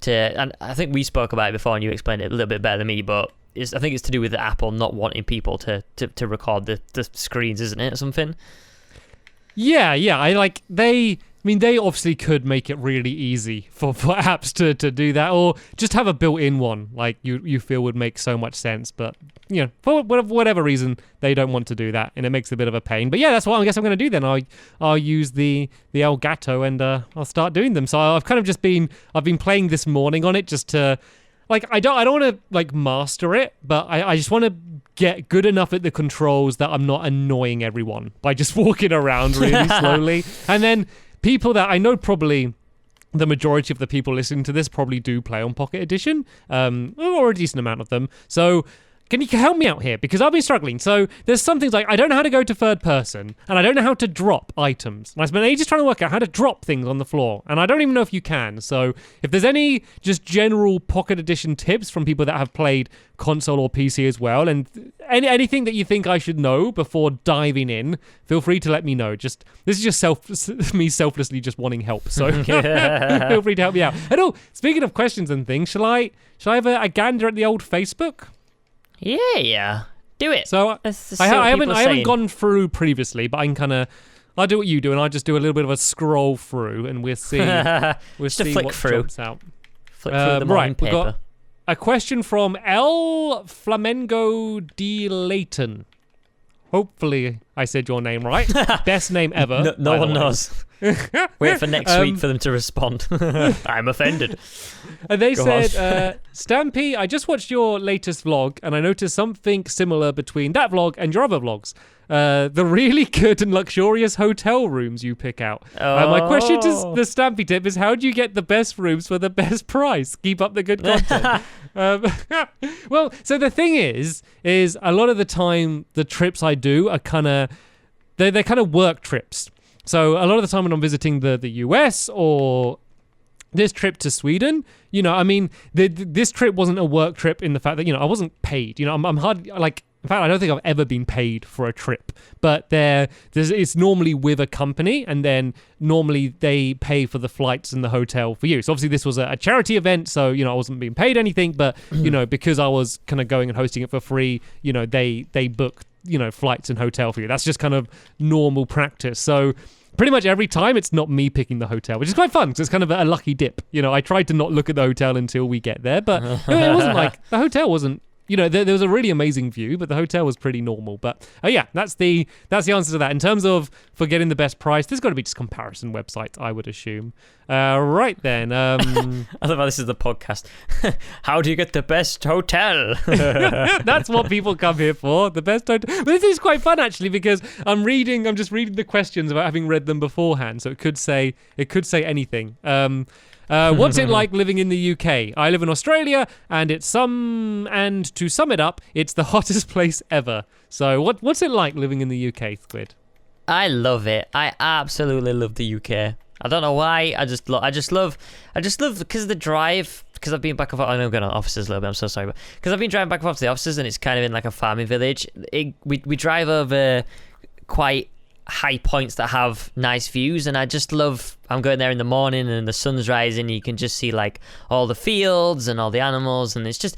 And I think we spoke about it before, and you explained it a little bit better than me, but. I think it's to do with Apple not wanting people to record the screens, isn't it, or something? Yeah. They obviously could make it really easy for apps to do that, or just have a built-in one, like you feel would make so much sense. But, you know, for whatever reason, they don't want to do that, and it makes it a bit of a pain. But yeah, that's what I guess I'm going to do then. I'll use the Elgato, and I'll start doing them. So I've kind of I've been playing this morning on it just to... Like, I don't want to, like, master it, but I just want to get good enough at the controls that I'm not annoying everyone by just walking around really slowly. And then people that I know probably the majority of the people listening to this probably do play on Pocket Edition, or a decent amount of them. So... Can you help me out here? Because I've been struggling. So there's some things like I don't know how to go to third person, and I don't know how to drop items. And I spent ages trying to work out how to drop things on the floor, and I don't even know if you can. So if there's any just general Pocket Edition tips from people that have played console or PC as well, and anything that you think I should know before diving in, feel free to let me know. This is just me selflessly just wanting help. So feel free to help me out. And speaking of questions and things, shall I have a gander at the old Facebook? Yeah. Do it.
So I haven't gone through previously, but I can I'll do what you do, and I'll just do a little bit of a scroll through, and we'll see. We'll see what jumps out.
Flick through the morning paper.
We've got a question from El Flamengo de Leighton. Hopefully I said your name right. Best name ever.
No one knows. Wait for next week for them to respond. I'm offended.
And they said, Stampy, I just watched your latest vlog, and I noticed something similar between that vlog and your other vlogs. The really good and luxurious hotel rooms you pick out. My question to the Stampy tip is, how do you get the best rooms for the best price? Keep up the good content. Well, so the thing is a lot of the time the trips I do are they're kind of work trips. So a lot of the time when I'm visiting the US or this trip to Sweden, you know, I mean, this trip wasn't a work trip in the fact that, you know, I wasn't paid. You know, I'm hardly, like, in fact, I don't think I've ever been paid for a trip. But it's normally with a company, and then normally they pay for the flights and the hotel for you. So obviously this was a charity event, so, you know, I wasn't being paid anything. But, you know, because I was kind of going and hosting it for free, you know, they booked, you know, flights and hotel for you. That's just kind of normal practice. So pretty much every time it's not me picking the hotel, which is quite fun because it's kind of a lucky dip. You know, I tried to not look at the hotel until we get there, but it wasn't like the hotel wasn't, you know, there was a really amazing view, but the hotel was pretty normal. But yeah, that's the answer to that. In terms of for getting the best price, there's got to be just comparison websites, I would assume. Right then. I
love how this is the podcast. How do you get the best hotel?
That's what people come here for, the best hotel. But this is quite fun actually, because I'm just reading the questions about having read them beforehand, so it could say anything. What's it like living in the UK? I live in Australia, and to sum it up, it's the hottest place ever. So what's it like living in the UK, Squid?
I love it. I absolutely love the UK. I don't know why. I just love because of the drive. Because I've been back and forth. I know I'm going on offices a little bit. I'm so sorry, but because I've been driving back and forth to the offices, and it's kind of in like a farming village. We drive over quite high points that have nice views, and I just love. I'm going there in the morning, and the sun's rising. You can just see like all the fields and all the animals, and it's just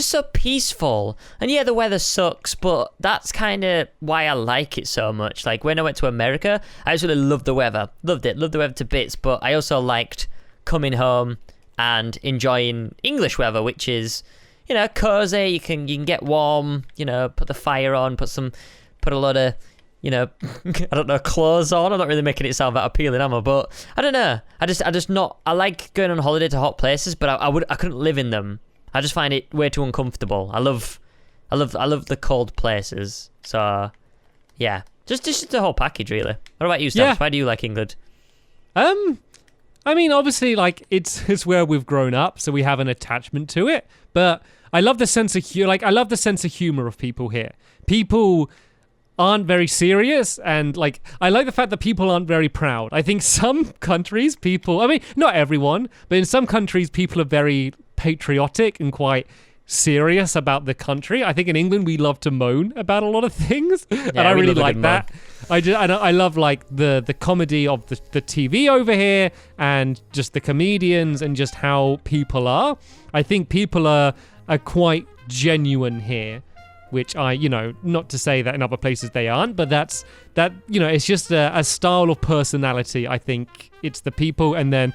so peaceful. And yeah, the weather sucks, but that's kind of why I like it so much. Like when I went to America, I actually loved the weather, loved the weather to bits. But I also liked coming home and enjoying English weather, which is, cozy. You can get warm. Put the fire on. Put a lot of, I don't know, clothes on. I'm not really making it sound that appealing, am I? But I don't know. I like going on holiday to hot places, but I couldn't live in them. I just find it way too uncomfortable. I love the cold places. So yeah, just the whole package really. What about you, Stamps? Why do you like England?
I mean, obviously, like it's where we've grown up, so we have an attachment to it. But I love the sense of humor of people here. People aren't very serious, and like I like the fact that people aren't very proud. I think some countries, not everyone, but in some countries, people are very patriotic and quite serious about the country. I think in England we love to moan about a lot of things, and I really like that. I love like the comedy of the TV over here, and just the comedians, and just how people are. I think people are quite genuine here, which not to say that in other places they aren't, but it's just a style of personality. I think it's the people, and then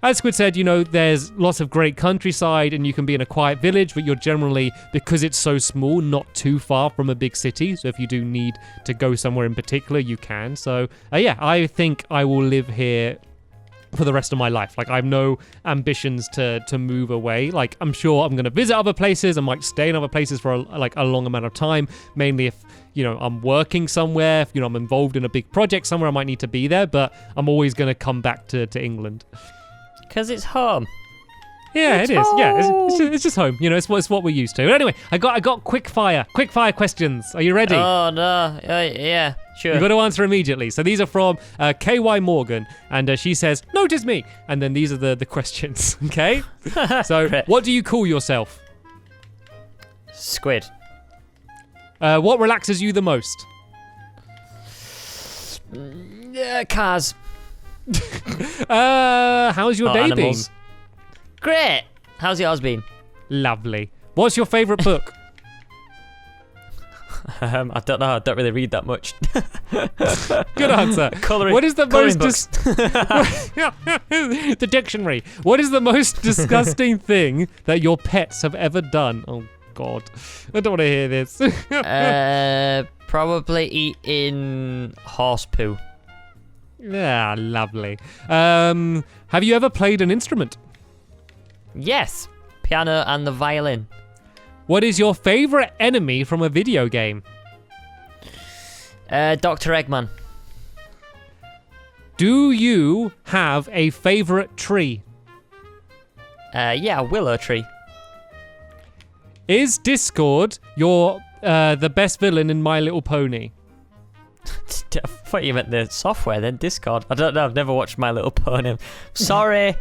as Squid said, there's lots of great countryside, and you can be in a quiet village, but you're generally, because it's so small, not too far from a big city. So if you do need to go somewhere in particular, you can. So I think I will live here for the rest of my life. Like I have no ambitions to move away. Like I'm sure I'm going to visit other places. I might stay in other places for a long amount of time, mainly if I'm working somewhere, if I'm involved in a big project somewhere, I might need to be there, but I'm always going to come back to England.
Because it's home.
Yeah, it is. Yeah, it's just home. It's what we're used to. But anyway, I got quick fire questions. Are you ready?
Oh no, yeah, sure.
You've got to answer immediately. So these are from KY Morgan, and she says, "Notice me." And then these are the questions. Okay. So what do you call yourself?
Squid.
What relaxes you the most?
Cars.
How's your day been?
Great. How's yours been?
Lovely. What's your favourite book?
I don't know. I don't really read that much.
Good answer. What is the most the dictionary? What is the most disgusting thing that your pets have ever done? Oh God, I don't want to hear this.
Probably eating horse poo.
Yeah, lovely. Have you ever played an instrument?
Yes, piano and the violin.
What is your favourite enemy from a video game?
Dr. Eggman.
Do you have a favourite tree?
Yeah, a willow tree.
Is Discord the best villain in My Little Pony?
I thought you meant the software, then Discord. I don't know. I've never watched My Little Pony. Sorry.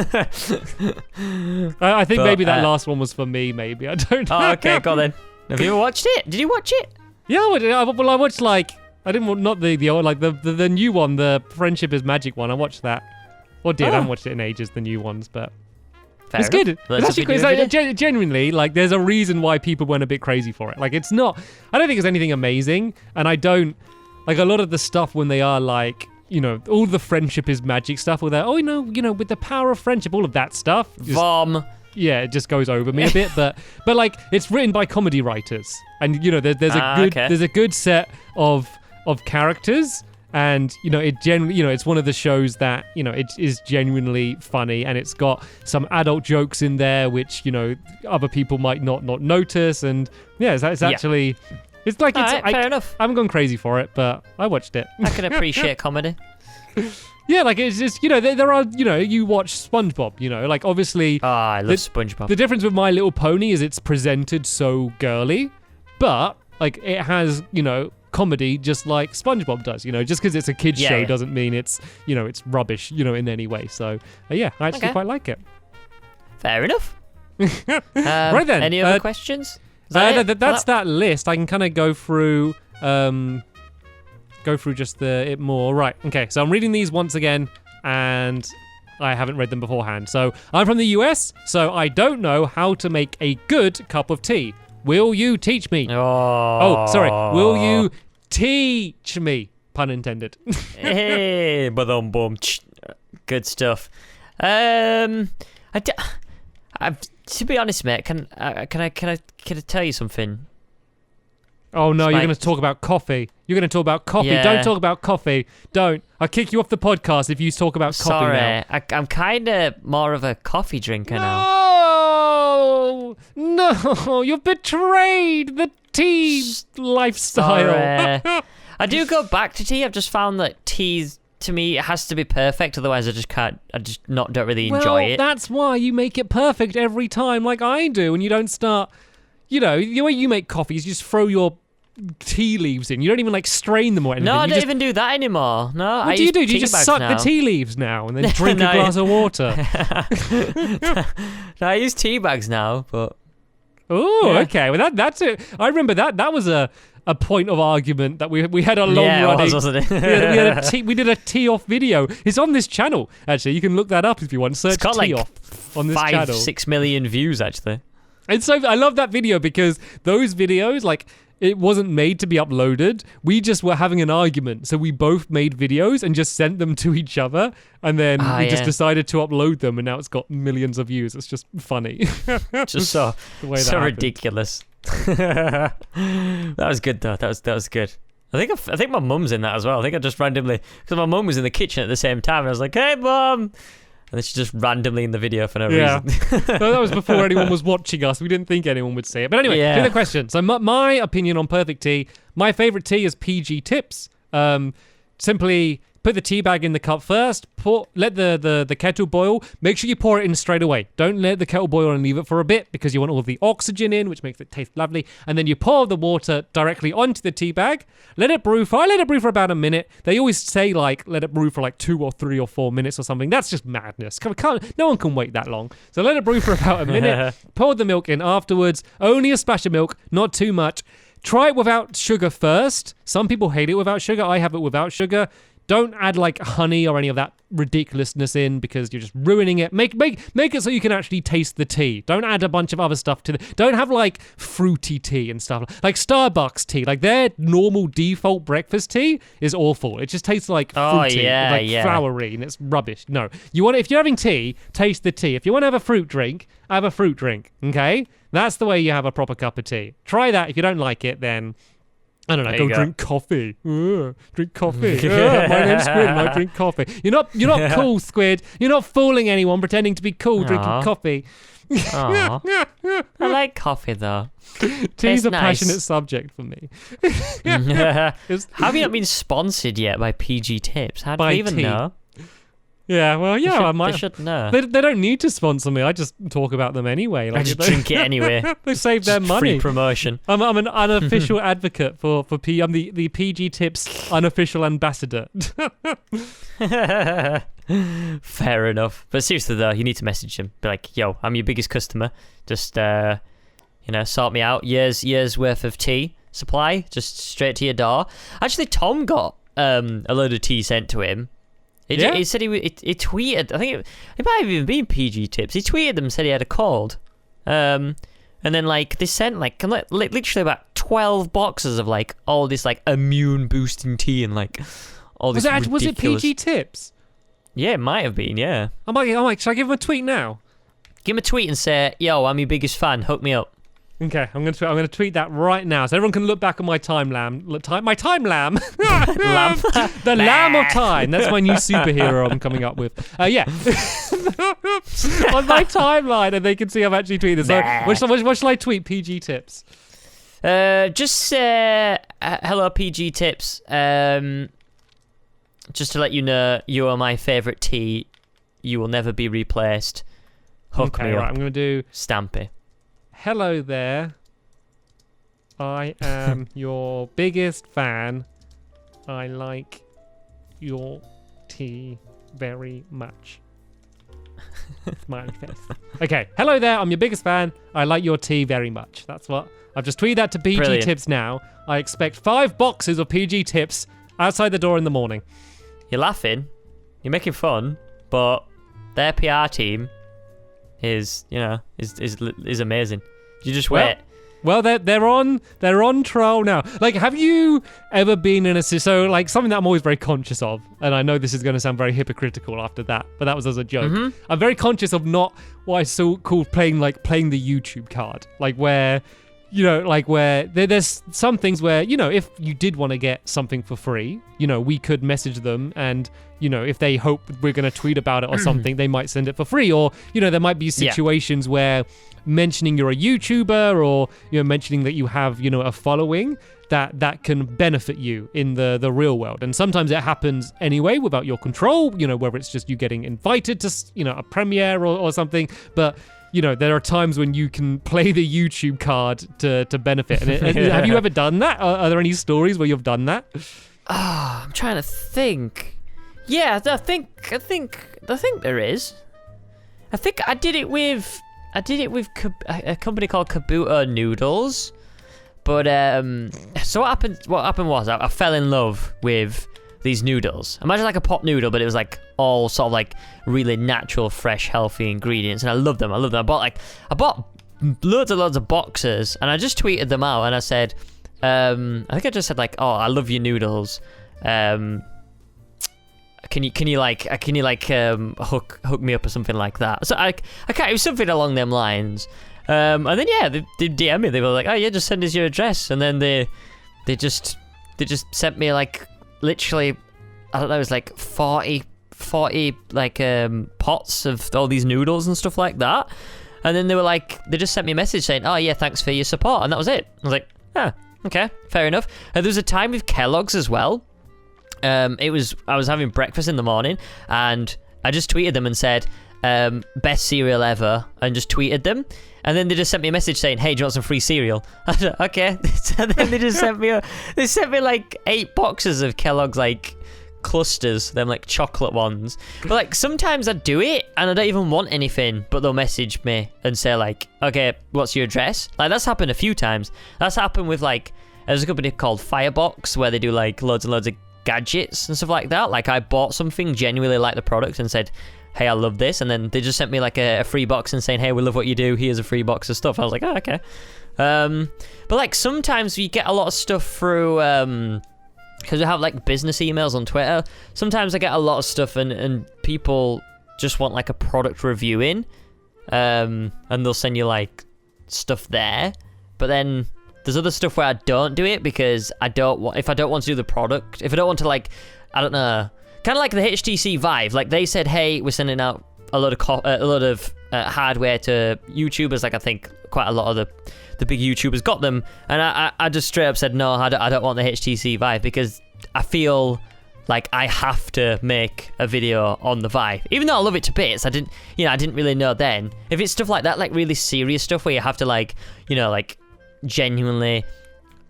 I think maybe that last one was for me. Maybe I don't know.
Oh, okay, go on then. Have you ever watched it? Did you watch it?
Yeah, I watched I didn't the old the new one, the Friendship is Magic one. I watched that. Or did I haven't watched it in ages, the new ones, but it's good. It's actually good. It's genuinely there's a reason why people went a bit crazy for it. Like it's not. I don't think it's anything amazing, and I don't like a lot of the stuff when they are all the Friendship is Magic stuff, where they're with the power of friendship, all of that stuff. Yeah, it just goes over me a bit, but like it's written by comedy writers, and there's a good set of characters, and it generally it's one of the shows that it is genuinely funny, and it's got some adult jokes in there which other people might not notice, and it's actually. It's like
fair enough.
I haven't gone crazy for it, but I watched it.
I can appreciate comedy.
Yeah, like it's just there are you watch SpongeBob, like obviously.
I love SpongeBob.
The difference with My Little Pony is it's presented so girly, but like it has comedy just like SpongeBob does. Just because it's a kids show doesn't mean it's it's rubbish in any way. So I actually quite like it.
Fair enough.
Right then.
Any other questions?
That's that list. I can kind of go through just it more. Right. Okay. So I'm reading these once again, and I haven't read them beforehand. So I'm from the US, so I don't know how to make a good cup of tea. Will you teach me? Oh, sorry. Will you teach me? Pun intended.
Hey, boom. Good stuff. To be honest, mate, can I tell you something?
Oh no, you're going to talk about coffee. You're going to talk about coffee.
Yeah.
Don't talk about coffee. Don't. I'll kick you off the podcast if you talk about coffee now.
Sorry, I'm kind of more of a coffee drinker now.
No, you've betrayed the tea lifestyle.
Sorry. I do go back to tea. I've just found that tea, to me, it has to be perfect. Otherwise, I just can't. Don't really enjoy it.
That's why you make it perfect every time, like I do, and you don't start. The way you make coffee is you just throw your tea leaves in. You don't even strain them or anything.
No, I don't even do that anymore. No,
what do you do? Do you just suck the tea leaves now and then drink a glass of water?
No, I use tea bags now, but.
Oh, okay. Well, that's it. I remember that was a point of argument that we had a long running.
Yeah, wasn't it?
we did a tea off video. It's on this channel. Actually, you can look that up if you want. Search
it's got
tea off on this channel.
5-6 million views actually.
And so I love that video because those videos, it wasn't made to be uploaded. We just were having an argument. So we both made videos and just sent them to each other. And then we just decided to upload them. And now it's got millions of views. It's just funny.
Just so ridiculous. That was good though. That was good. I think my mum's in that as well. I think I just randomly, because my mum was in the kitchen at the same time. And I was like, hey, mum. And then she's just randomly in the video for no reason.
That was before anyone was watching us. We didn't think anyone would see it. But anyway, to the question. So my opinion on perfect tea, my favourite tea is PG Tips. Simply put the tea bag in the cup first, let the kettle boil. Make sure you pour it in straight away. Don't let the kettle boil and leave it for a bit because you want all of the oxygen in, which makes it taste lovely. And then you pour the water directly onto the tea bag. Let it brew for about a minute. They always say let it brew for 2 or 3 or 4 minutes or something. That's just madness. No one can wait that long. So let it brew for about a minute. Pour the milk in afterwards. Only a splash of milk, not too much. Try it without sugar first. Some people hate it without sugar. I have it without sugar. Don't add honey or any of that ridiculousness in because you're just ruining it. Make it so you can actually taste the tea. Don't add a bunch of other stuff to it. Don't have fruity tea and stuff. Like Starbucks tea. Their normal default breakfast tea is awful. It just tastes like fruity, flowery, and it's rubbish. No. If you're having tea, taste the tea. If you want to have a fruit drink, have a fruit drink. Okay? That's the way you have a proper cup of tea. Try that. If you don't like it, then I don't know. Go drink coffee. Drink coffee. My name's Squid and I drink coffee. You're not cool, Squid. You're not fooling anyone pretending to be cool drinking coffee.
I like coffee though.
Tea's a passionate subject for me.
Have you not been sponsored yet by PG Tips? How do you even know?
Yeah, well, I might.
They should know.
They don't need to sponsor me. I just talk about them anyway.
I just drink it anyway.
They save their money.
Free promotion.
I'm an unofficial advocate for P. I'm the PG Tips unofficial ambassador.
Fair enough. But seriously though, you need to message him. Be like, yo, I'm your biggest customer. Just sort me out. Years worth of tea supply, just straight to your door. Actually, Tom got a load of tea sent to him. He said he tweeted. I think it might have even been PG Tips. He tweeted them, said he had a cold, and then they sent literally about 12 boxes of all this immune boosting tea and all this.
Was it PG Tips?
Yeah, it might have been. Yeah.
I'm like, should I give him a tweet now?
Give him a tweet and say, "Yo, I'm your biggest fan. Hook me up."
Okay, I'm gonna tweet that right now, so everyone can look back on my time lamb. The lamb of time. That's my new superhero I'm coming up with. On my timeline, and they can see I've actually tweeted. So, what shall I tweet? PG Tips.
Just say hello, PG Tips. Just to let you know, you are my favorite tea. You will never be replaced. Hook me up.
Right, I'm gonna do
Stampy.
Hello there, I am your biggest fan. I like your tea very much. Smiley face. Okay, hello there. I'm your biggest fan. I like your tea very much. That's what I've just tweeted that to PG
Brilliant.
Tips now. I expect 5 boxes of PG Tips outside the door in the morning.
You're laughing. You're making fun, but their PR team is amazing. You just wait.
Well, they're on trial now. Like, have you ever been in so like something that I'm always very conscious of, and I know this is going to sound very hypocritical after that, but that was as a joke.
Mm-hmm.
I'm very conscious of not what I so call playing the YouTube card, like where, like where there's some things where, if you did want to get something for free, we could message them and, if they hope we're going to tweet about it or something, they might send it for free. Or, there might be situations where mentioning you're a YouTuber or, mentioning that you have, a following that can benefit you in the real world. And sometimes it happens anyway without your control, whether it's just you getting invited to, a premiere or something. But there are times when you can play the YouTube card to benefit. And have you ever done that? Are there any stories where you've done that?
Oh, I'm trying to think. Yeah, I think there is. I think I did it with a company called Kabuto Noodles. But so what happened was I fell in love with these noodles. Imagine like a pot noodle, but it was like all sort of like really natural, fresh, healthy ingredients, and I love them. I bought loads of boxes, and I just tweeted them out, and I said, I think I just said like, oh, I love your noodles. Can you hook me up or something like that? So I can't. It was something along them lines. And then they DM me. They were like, oh yeah, just send us your address, and then they just sent me like. Literally, I don't know, it was like 40 like pots of all these noodles and stuff like that. And then they just sent me a message saying, oh yeah, thanks for your support. And that was it. I was like, okay, fair enough. And there was a time with Kellogg's as well. I was having breakfast in the morning and I just tweeted them and said, best cereal ever, and just tweeted them. And then they just sent me a message saying, hey, do you want some free cereal? I said, okay. And then they just sent me like 8 boxes of Kellogg's like clusters, them like chocolate ones. But like sometimes I do it and I don't even want anything, but they'll message me and say like, okay, what's your address? Like that's happened a few times. That's happened with like, there's a company called Firebox where they do like loads and loads of gadgets and stuff like that. Like I bought something, genuinely liked the product and said, hey, I love this, and then they just sent me like a free box and saying, hey, we love what you do, here's a free box of stuff. I was like, oh, okay. But like sometimes we get a lot of stuff through because we have like business emails on Twitter. Sometimes I get a lot of stuff and people just want like a product reviewing, and they'll send you like stuff there. But then there's other stuff where I don't do it because if I don't want to do the product, if I don't want to like, I don't know, kind of like the HTC Vive. Like they said, hey, we're sending out a lot of hardware to YouTubers. Like I think quite a lot of the big YouTubers got them, and I just straight up said no, I don't want the HTC Vive because I feel like I have to make a video on the Vive, even though I love it to bits. I didn't really know then. If it's stuff like that, like really serious stuff where you have to like genuinely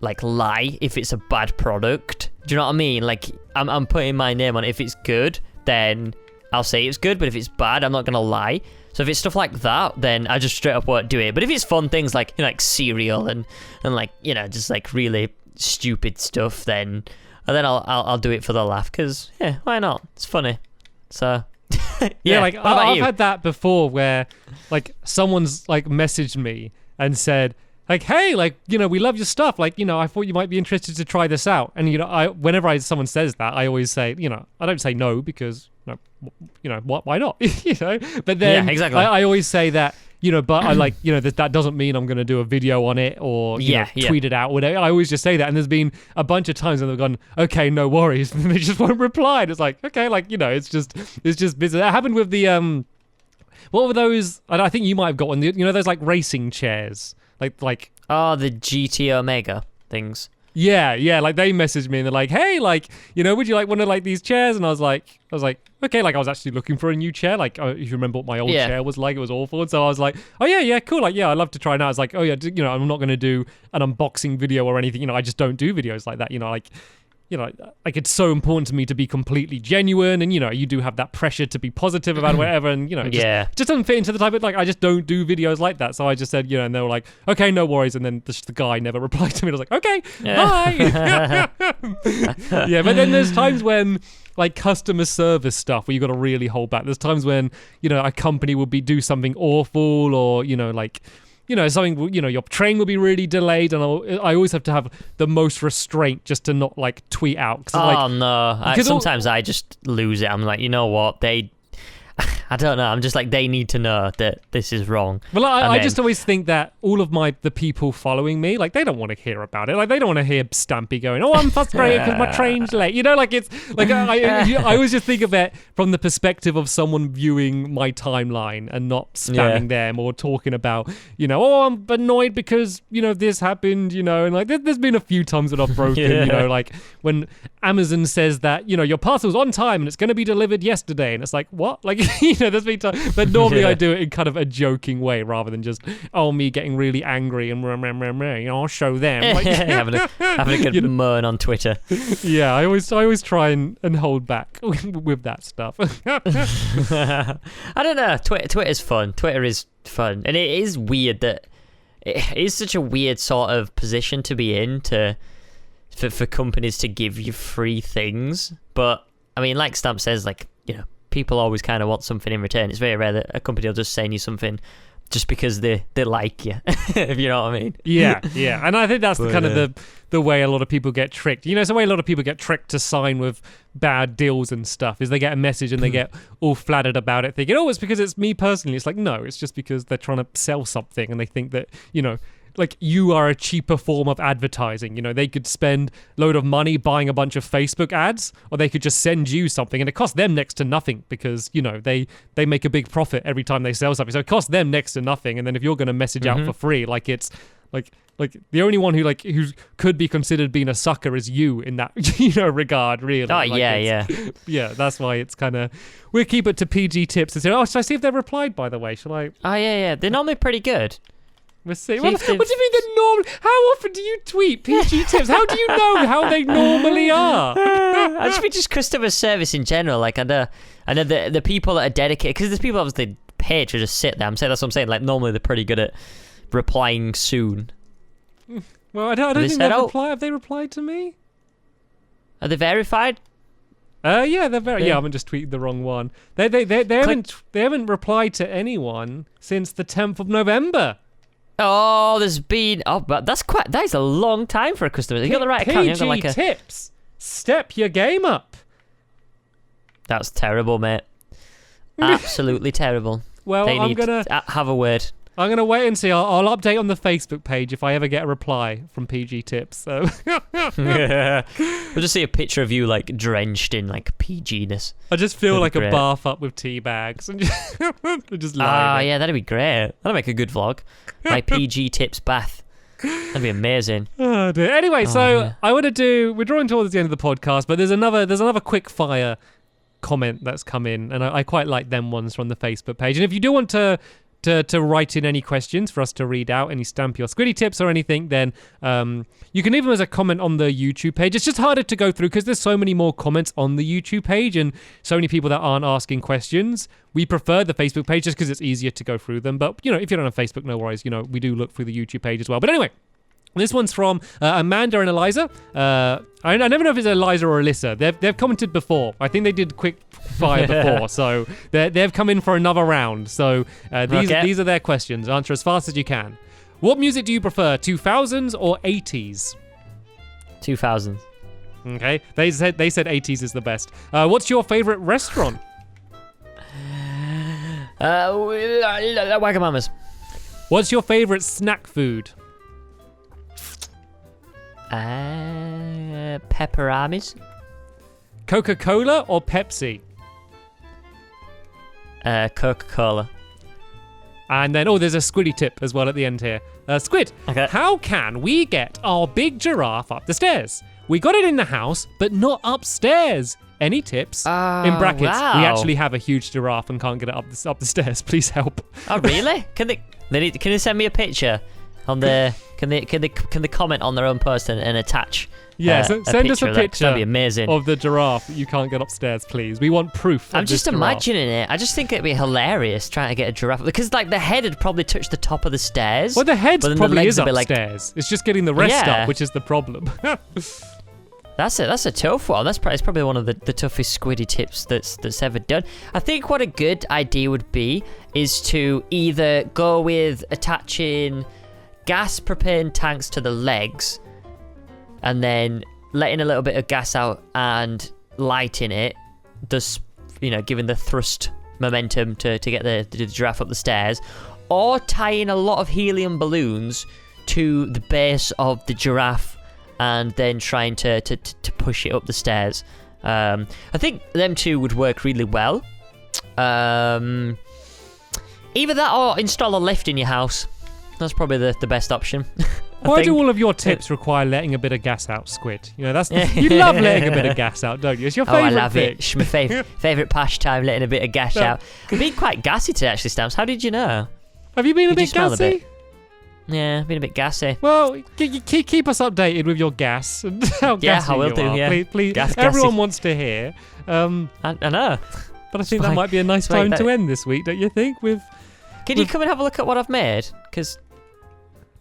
like lie if it's a bad product. Do you know what I mean? Like I'm putting my name on it. If it's good, then I'll say it's good, but if it's bad, I'm not gonna lie. So if it's stuff like that, then I just straight up won't do it. But if it's fun things like like cereal and like just like really stupid stuff, then I'll do it for the laugh, because why not? It's funny. So
like I've had that before where like someone's like messaged me and said like, hey, like, we love your stuff. Like, I thought you might be interested to try this out. And, whenever someone says that, I always say, I don't say no because, why not? But then
exactly.
I always say that, but I like, that doesn't mean I'm going to do a video on it or tweet it out, whatever. I always just say that. And there's been a bunch of times when they've gone, okay, no worries. And they just won't reply. And it's like, okay, like, it's just business. That happened with the, what were those? I think you might have got one, those like racing chairs. Like
the GT Omega things.
Yeah, like they messaged me and they're like, hey, like, you know, would you like one of like these chairs? And I was like, okay, like I was actually looking for a new chair. Like, if you remember what my old chair was like, it was awful. And so I was like, oh yeah, cool. Like, yeah, I'd love to try it out. I was like, oh yeah, you know, I'm not going to do an unboxing video or anything. You know, I just don't do videos like that. You know, like it's so important to me to be completely genuine, and you know, you do have that pressure to be positive about whatever, and you know, just doesn't fit into the type of, like, I just don't do videos like that. So I just said, you know, and they were like, okay, no worries, and then the guy never replied to me. I was like, okay, bye. Yeah, but then there's times when, like, customer service stuff where you got to really hold back. There's times when, you know, a company will do something awful, or, you know, like, you know, something, you know, your train will be really delayed, and I always have to have the most restraint just to not, like, tweet out.
Sometimes I just lose it. I'm like, you know what, I don't know. I'm just like, they need to know that this is wrong.
Well, I just always think that all of the people following me, like, they don't want to hear about it. Like, they don't want to hear Stampy going, oh, I'm frustrated because my train's late. You know, like, it's like I always just think of it from the perspective of someone viewing my timeline and not spamming them or talking about, you know, oh, I'm annoyed because, you know, this happened, you know, and like there's been a few times that I've broken, you know, like when Amazon says that, you know, your parcel's on time and it's going to be delivered yesterday, and it's like, what? Like, you know, there's been times, but normally I do it in kind of a joking way rather than just, oh, me getting really angry and, you know, I'll show them. Like,
having a good moan on Twitter.
Yeah, I always try and hold back with that stuff.
I don't know. Twitter's fun. Twitter is fun, and it is weird that it is such a weird sort of position to be in for companies to give you free things. But I mean, like Stamp says, like, you know, people always kind of want something in return. It's very rare that a company will just send you something just because they like you, if you know what I mean.
Yeah. And I think that's the way a lot of people get tricked. You know, it's the way a lot of people get tricked to sign with bad deals and stuff, is they get a message and they get all flattered about it, thinking, oh, it's because it's me personally. It's like, no, it's just because they're trying to sell something, and they think that, you know, like, you are a cheaper form of advertising. You know, they could spend a load of money buying a bunch of Facebook ads, or they could just send you something, and it costs them next to nothing because, you know, they make a big profit every time they sell something. So it costs them next to nothing. And then if you're going to message out for free, like, it's like the only one who could be considered being a sucker is you in that, you know, regard, really.
Oh,
like, yeah. That's why it's kind of, we'll keep it to PG tips and say, oh, should I see if they've replied, by the way? Shall I?
Oh, yeah. They're normally pretty good.
We'll see. What do you mean they're normal? How often do you tweet PG tips? How do you know how they normally are?
I just mean just customer service in general. Like, I know the people that are dedicated, because there's people obviously paid to just sit there. That's what I'm saying. Like, normally they're pretty good at replying soon.
Well, I don't think they've replied. Have they replied to me?
Are they verified?
Yeah, they're very. Yeah, I haven't just tweeted the wrong one. They haven't replied to anyone since the 10th of November.
Oh, but that is a long time for a customer. You got the right account.
PG
like
tips. Step your game up.
That's terrible, mate. Absolutely terrible.
Well, I'm gonna
have a word.
I'm gonna wait and see. I'll update on the Facebook page if I ever get a reply from PG Tips. So
we'll just see a picture of you, like, drenched in, like, PG-ness.
I just feel like a bath up with tea bags and just lying.
Yeah, that'd be great. That'd make a good vlog. My PG Tips bath. That'd be amazing.
Oh, dear. Anyway, I want to do. We're drawing towards the end of the podcast, but there's another quick fire comment that's come in, and I quite like them ones from the Facebook page. And if you do want to write in any questions for us to read out, any Stampy or Squiddy tips or anything, then you can leave them as a comment on the YouTube page. It's just harder to go through because there's so many more comments on the YouTube page and so many people that aren't asking questions. We prefer the Facebook page just because it's easier to go through them. But, you know, if you don't have Facebook, no worries. You know, we do look through the YouTube page as well. But anyway, this one's from Amanda and Eliza. I never know if it's Eliza or Alyssa. They've commented before. I think they did quick fire before, so they've come in for another round. So these are their questions. Answer as fast as you can. What music do you prefer, 2000s or 80s?
2000s.
Okay. They said 80s is the best. What's your favorite restaurant?
Wagamama's.
What's your favorite snack food?
Pepperamis.
Coca-Cola or Pepsi?
Coca-Cola.
And then, there's a Squiddy tip as well at the end here. Squid, how can we get our big giraffe up the stairs? We got it in the house, but not upstairs. Any tips? In brackets, we actually have a huge giraffe and can't get it up the stairs. Please help.
Oh, really? Can they send me a picture on the? Can they comment on their own post and attach?
Yeah, so send us a picture
that'd be amazing.
Of the giraffe that you can't get upstairs, please. We want proof.
I'm just imagining it. I just think it'd be hilarious trying to get a giraffe because like the head would probably touch the top of the stairs.
Well, the head probably is upstairs. It's just getting the rest up, which is the problem.
That's a tough one. It's probably one of the toughest Squiddy tips that's ever done. I think what a good idea would be is to either go with attaching gas propane tanks to the legs and then letting a little bit of gas out and lighting it, thus, giving the thrust momentum to get the giraffe up the stairs, or tying a lot of helium balloons to the base of the giraffe and then trying to push it up the stairs. I think them two would work really well. Either that or install a lift in your house. That's probably the best option.
Why do all of your tips require letting a bit of gas out, Squid? You love letting a bit of gas out, don't you? It's your favourite thing.
I love it. It's my favourite pastime, letting a bit of gas out. I've been quite gassy today, actually, Stamps. How did you know?
Have you been a bit gassy?
Yeah, I've been a bit gassy.
Well, keep us updated with your gas and how gassy
I will
you are.
Yeah.
Please. Everyone wants to hear.
I know.
But I think that might be a nice time to end this week, don't you think?
Can you come and have a look at what I've made? Because...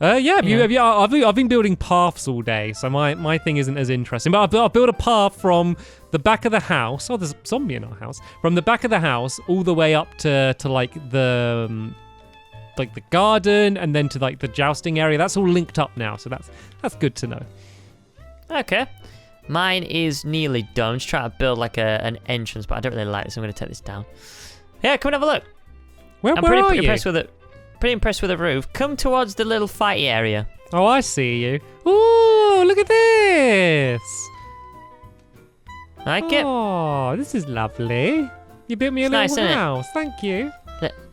I've been building paths all day, so my thing isn't as interesting. But I'll build a path from the back of the house. Oh, there's a zombie in our house. From the back of the house all the way up to like the garden and then to like the jousting area. That's all linked up now, so that's good to know.
Okay. Mine is nearly done. I'm just trying to build like an entrance, but I don't really like this. I'm going to take this down. Yeah, come and have a look.
Where
I'm
are
pretty
you?
Impressed with it. Pretty impressed with the roof. Come towards the little fighty area.
Oh, I see you. Ooh, look at this.
Like it?
Oh, this is lovely. You built me a little house. Thank you.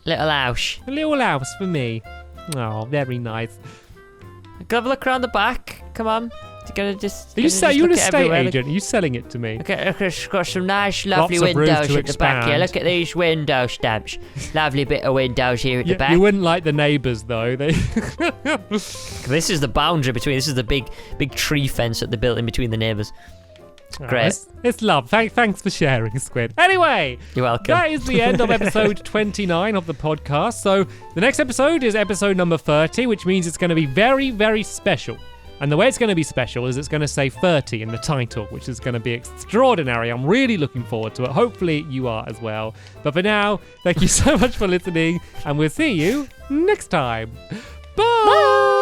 Little house.
A little house for me. Oh, very nice.
Go have a look around the back. Come on. You're an estate
agent? Are you selling it to me?
Okay, it's got some nice, lovely windows at the back here. Look at these window stamps. Lovely bit of windows here at the back.
You wouldn't like the neighbours, though.
This is the boundary between. This is the big tree fence that they built in between the neighbours. Great.
It's love. Thanks for sharing, Squid. Anyway,
you're welcome.
That is the end of episode 29 of the podcast. So the next episode is episode number 30, which means it's going to be very, very special. And the way it's going to be special is it's going to say 30 in the title, which is going to be extraordinary. I'm really looking forward to it. Hopefully you are as well. But for now, thank you so much for listening, and we'll see you next time. Bye!